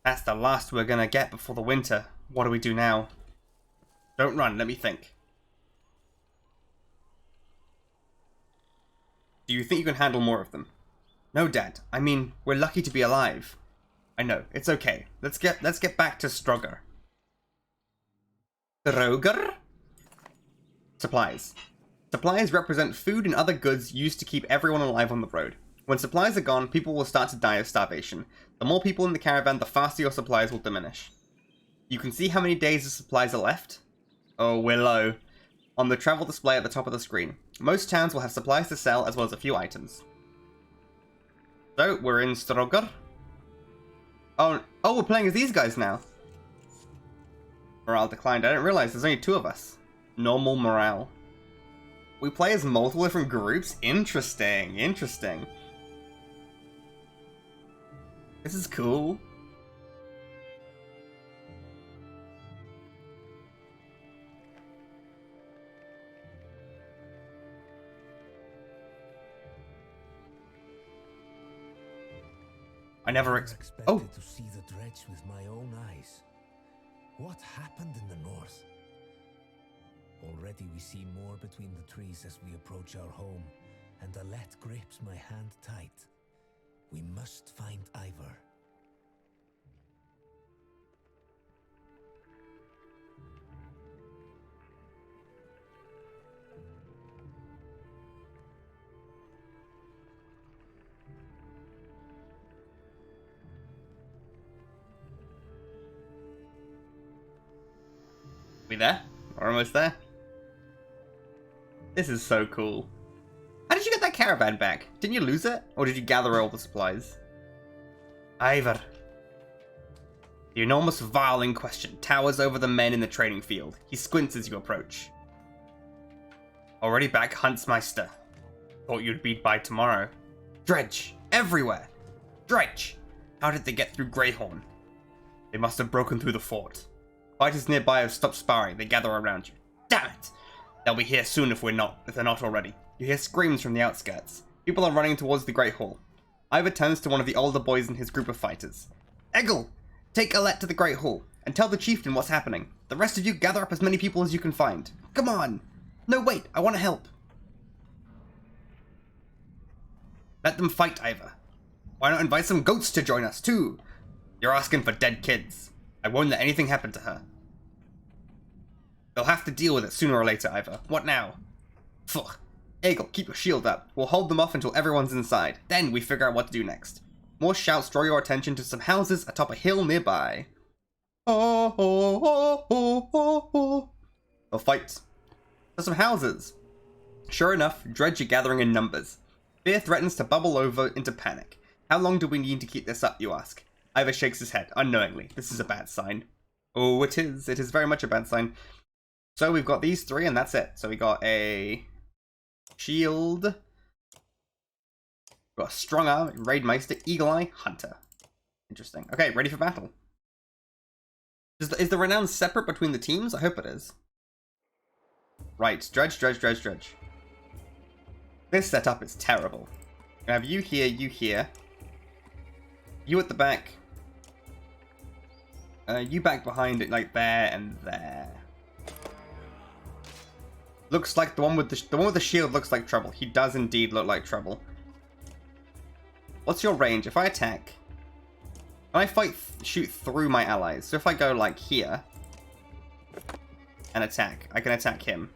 That's the last we're gonna get before the winter. What do we do now? Don't run, let me think. Do you think you can handle more of them? No, Dad. I mean, we're lucky to be alive. I know, it's okay. Let's get back to Strugger. Droger. Supplies. Supplies represent food and other goods used to keep everyone alive on the road. When supplies are gone, people will start to die of starvation. The more people in the caravan, the faster your supplies will diminish. You can see how many days of supplies are left. Oh, we're low. On the travel display at the top of the screen. Most towns will have supplies to sell as well as a few items. So, we're in Stroger. Oh, we're playing as these guys now. Morale declined. I didn't realize there's only 2 of us. Normal morale. We play as multiple different groups? Interesting, interesting. This is cool. I never expected to see the dredge with my own eyes. What happened in the north? Already we see more between the trees as we approach our home, and Alette grips my hand tight. We must find Ivor. We there? We're almost there. This is so cool. How did you get that caravan back? Didn't you lose it? Or did you gather all the supplies? Ivor. The enormous vial in question towers over the men in the training field. He squints as you approach. Already back, Huntsmeister. Thought you'd be by tomorrow. Dredge! Everywhere! Dredge! How did they get through Greyhorn? They must have broken through the fort. Fighters nearby have stopped sparring. They gather around you. Damn it! They'll be here soon if they're not already. You hear screams from the outskirts. People are running towards the Great Hall. Ivor turns to one of the older boys in his group of fighters. Eggle! Take Alette to the Great Hall, and tell the chieftain what's happening. The rest of you gather up as many people as you can find. Come on! No, wait, I want to help. Let them fight, Ivor. Why not invite some goats to join us, too? You're asking for dead kids. I won't let anything happen to her. They'll have to deal with it sooner or later, Ivor. What now? Fuck. Eggle, keep your shield up. We'll hold them off until everyone's inside. Then we figure out what to do next. More shouts draw your attention to some houses atop a hill nearby. Oh, oh, oh, oh, oh, oh. They'll fight. There's some houses. Sure enough, Dredge are gathering in numbers. Fear threatens to bubble over into panic. How long do we need to keep this up, you ask? Ivor shakes his head, unknowingly. This is a bad sign. Oh, it is. It is very much a bad sign. So we've got these 3, and that's it. So we got a shield, we've got a strong arm, raidmeister, eagle eye, hunter. Interesting. Okay, ready for battle. Is the renown separate between the teams? I hope it is. Right, dredge. This setup is terrible. I have you here, you at the back, you back behind it, like there and there. Looks like the one with the shield looks like trouble. He does indeed look like trouble. What's your range? If I attack, can I shoot through my allies? So if I go like here and attack, I can attack him.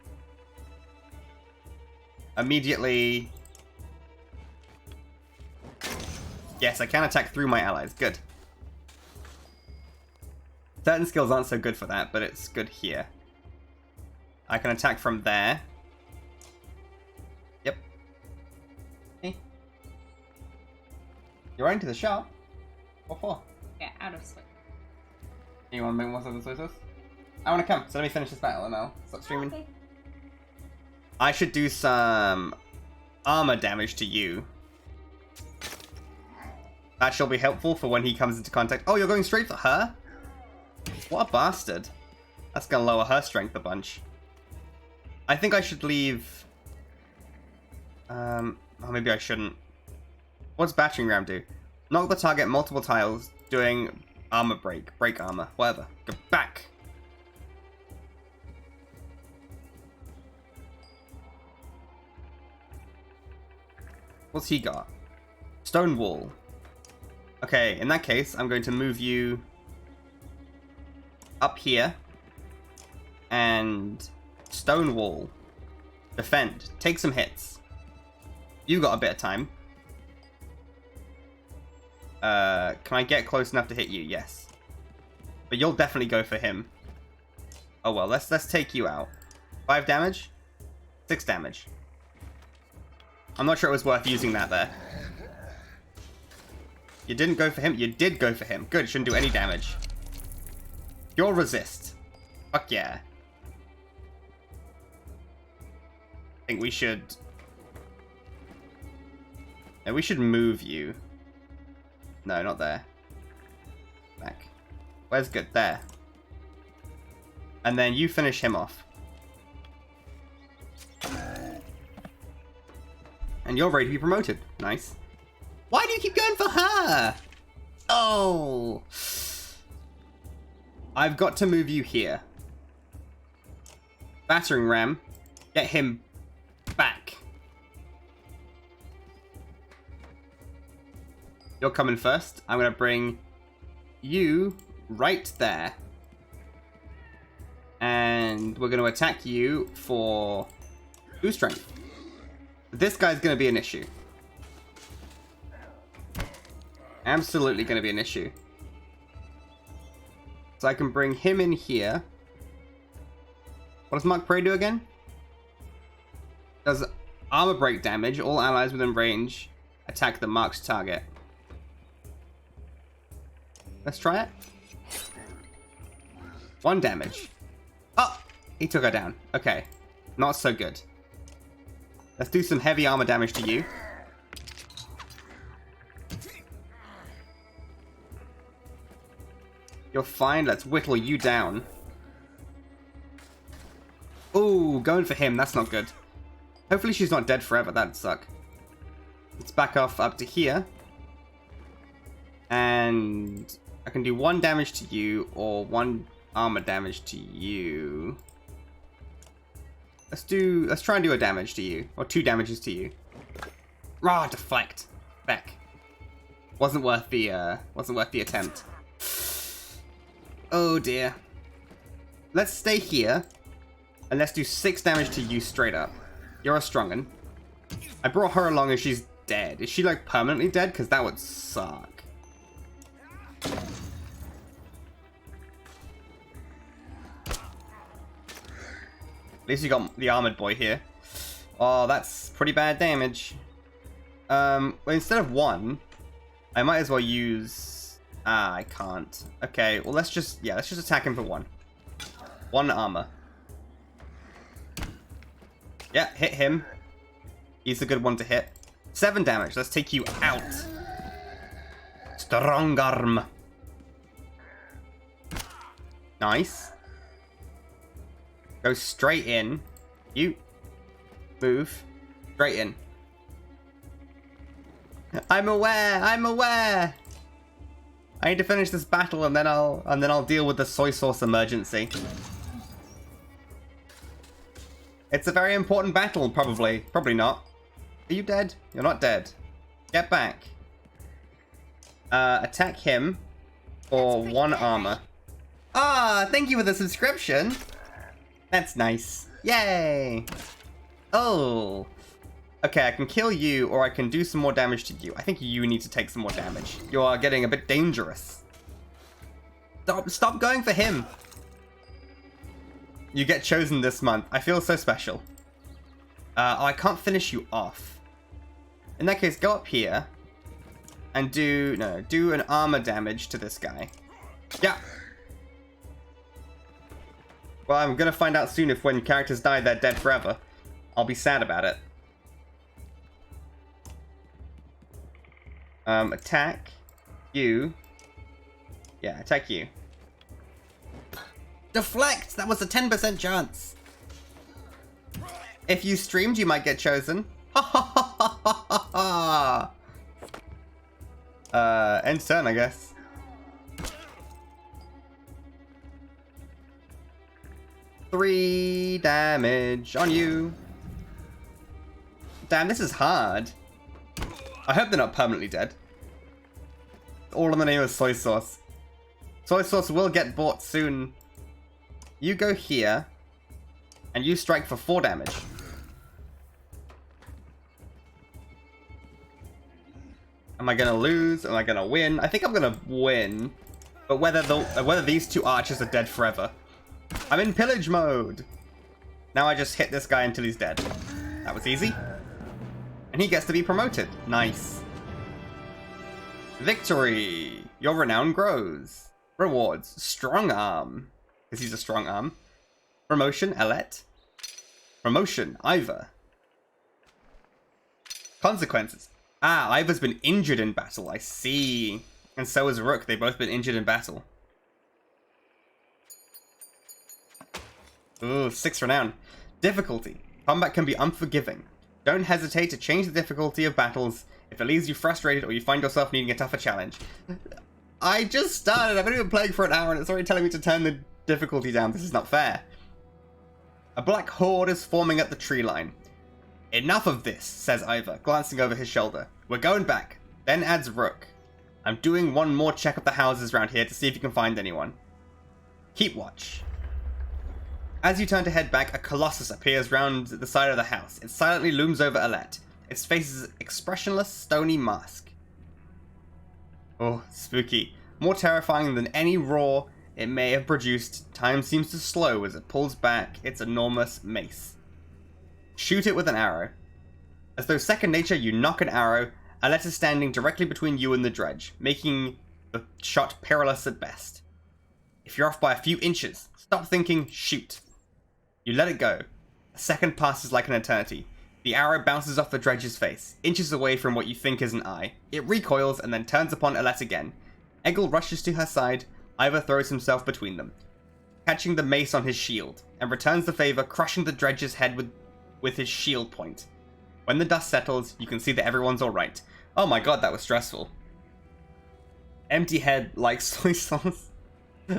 Immediately. Yes, I can attack through my allies. Good. Certain skills aren't so good for that, but it's good here. I can attack from there. Yep. Hey. You're running to the shop? What for? Yeah, out of sleep. You want to make more of the I want to come, so let me finish this battle and I'll stop streaming. Okay. I should do some armor damage to you. That shall be helpful for when he comes into contact. Oh, you're going straight for her? What a bastard. That's gonna lower her strength a bunch. I think I should leave... oh, maybe I shouldn't. What's battering ram do? Knock the target multiple tiles, doing armor break armor, whatever. Go back! What's he got? Stone wall. Okay, in that case, I'm going to move you up here. and Stonewall. Defend. Take some hits. You got a bit of time. Can I get close enough to hit you? Yes. But you'll definitely go for him. Oh well, let's take you out. 5 damage? 6 damage. I'm not sure it was worth using that there. You didn't go for him? You did go for him. Good, shouldn't do any damage. You'll resist. Fuck yeah. I think we should... No, we should move you. No, not there. Back. Where's good? There. And then you finish him off. And you're ready to be promoted. Nice. Why do you keep going for her? Oh. I've got to move you here. Battering ram. Get him back. You're coming first. I'm going to bring you right there. And we're going to attack you for 2 strength. This guy's going to be an issue. Absolutely going to be an issue. So I can bring him in here. What does Mark Prey do again? Does armor break damage. All allies within range attack the marked target. Let's try it. 1 damage. Oh! He took her down. Okay. Not so good. Let's do some heavy armor damage to you. You're fine. Let's whittle you down. Ooh, going for him. That's not good. Hopefully she's not dead forever. That'd suck. Let's back off up to here. And I can do 1 damage to you or 1 armor damage to you. Let's try and do a damage to you. Or 2 damages to you. Rah, deflect. Back. Wasn't worth the attempt. Oh dear. Let's stay here. And let's do 6 damage to you straight up. You're a strong one. I brought her along and she's dead. Is she like permanently dead? Because that would suck. At least you got the armored boy here. Oh, that's pretty bad damage. Well, instead of 1, I might as well use... Ah, I can't. Okay, well let's just attack him for 1. 1 armor. Yeah, hit him. He's a good one to hit. 7 damage. Let's take you out. Strong arm. Nice. Go straight in. You move straight in. I'm aware. I'm aware. I need to finish this battle and then I'll deal with the soy sauce emergency. It's a very important battle, probably. Probably not. Are you dead? You're not dead. Get back. Attack him for 1 armor. Ah, thank you for the subscription. That's nice. Yay! Oh. Okay, I can kill you, or I can do some more damage to you. I think you need to take some more damage. You are getting a bit dangerous. Stop going for him. You get chosen this month. I feel so special. Oh, I can't finish you off. In that case, go up here. And do an armor damage to this guy. Yeah. Well, I'm gonna find out soon if when characters die, they're dead forever. I'll be sad about it. Attack you. Yeah, attack you. Deflect! That was a 10% chance. If you streamed, you might get chosen. Ha ha ha ha ha ha ha! End turn, I guess. Three damage on you. Damn, this is hard. I hope they're not permanently dead. All in the name of soy sauce. Soy sauce will get bought soon. You go here. And you strike for 4 damage. Am I gonna lose? Am I gonna win? I think I'm gonna win. But whether these 2 archers are dead forever. I'm in pillage mode. Now I just hit this guy until he's dead. That was easy. And he gets to be promoted. Nice. Victory. Your renown grows. Rewards. Strong arm. Because he's a strong arm. Promotion. Alette. Promotion. Ivor. Consequences. Ah, Ivor's been injured in battle. I see. And so has Rook. They've both been injured in battle. Ooh, 6 renown. Difficulty. Combat can be unforgiving. Don't hesitate to change the difficulty of battles if it leaves you frustrated or you find yourself needing a tougher challenge. I just started. I've only been playing for an hour and it's already telling me to turn the difficulty down. This is not fair. A black horde is forming at the tree line. Enough of this, says Ivor, glancing over his shoulder. We're going back. Then adds Rook. I'm doing one more check of the houses around here to see if you can find anyone. Keep watch. As you turn to head back, a colossus appears round the side of the house. It silently looms over Alette. Its face is an expressionless, stony mask. Oh, spooky. More terrifying than any roar it may have produced, time seems to slow as it pulls back its enormous mace. Shoot it with an arrow. As though second nature, you knock an arrow. Alette is standing directly between you and the dredge, making the shot perilous at best. If you're off by a few inches, stop thinking, shoot. You let it go. A second passes like an eternity. The arrow bounces off the dredge's face, inches away from what you think is an eye. It recoils and then turns upon Alette again. Egil rushes to her side. Ivor throws himself between them, catching the mace on his shield, and returns the favor, crushing the dredge's head with his shield point. When the dust settles, you can see that everyone's alright. Oh my god, that was stressful. Empty head like soy sauce.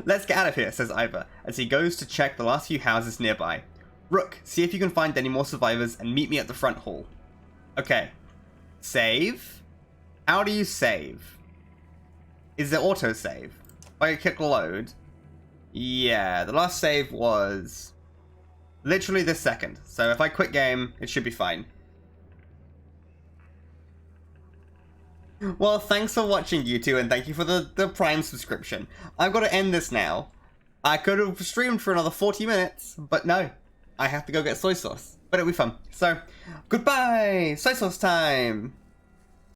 Let's get out of here, says Ivor, as he goes to check the last few houses nearby. Rook, see if you can find any more survivors and meet me at the front hall. Okay. Save? How do you save? Is it autosave? If I click load. Yeah, the last save was literally this second. So if I quit game, it should be fine. Well, thanks for watching, you two, and thank you for the Prime subscription. I've got to end this now. I could have streamed for another 40 minutes, but no. I have to go get soy sauce. But it'll be fun. So, goodbye! Soy sauce time!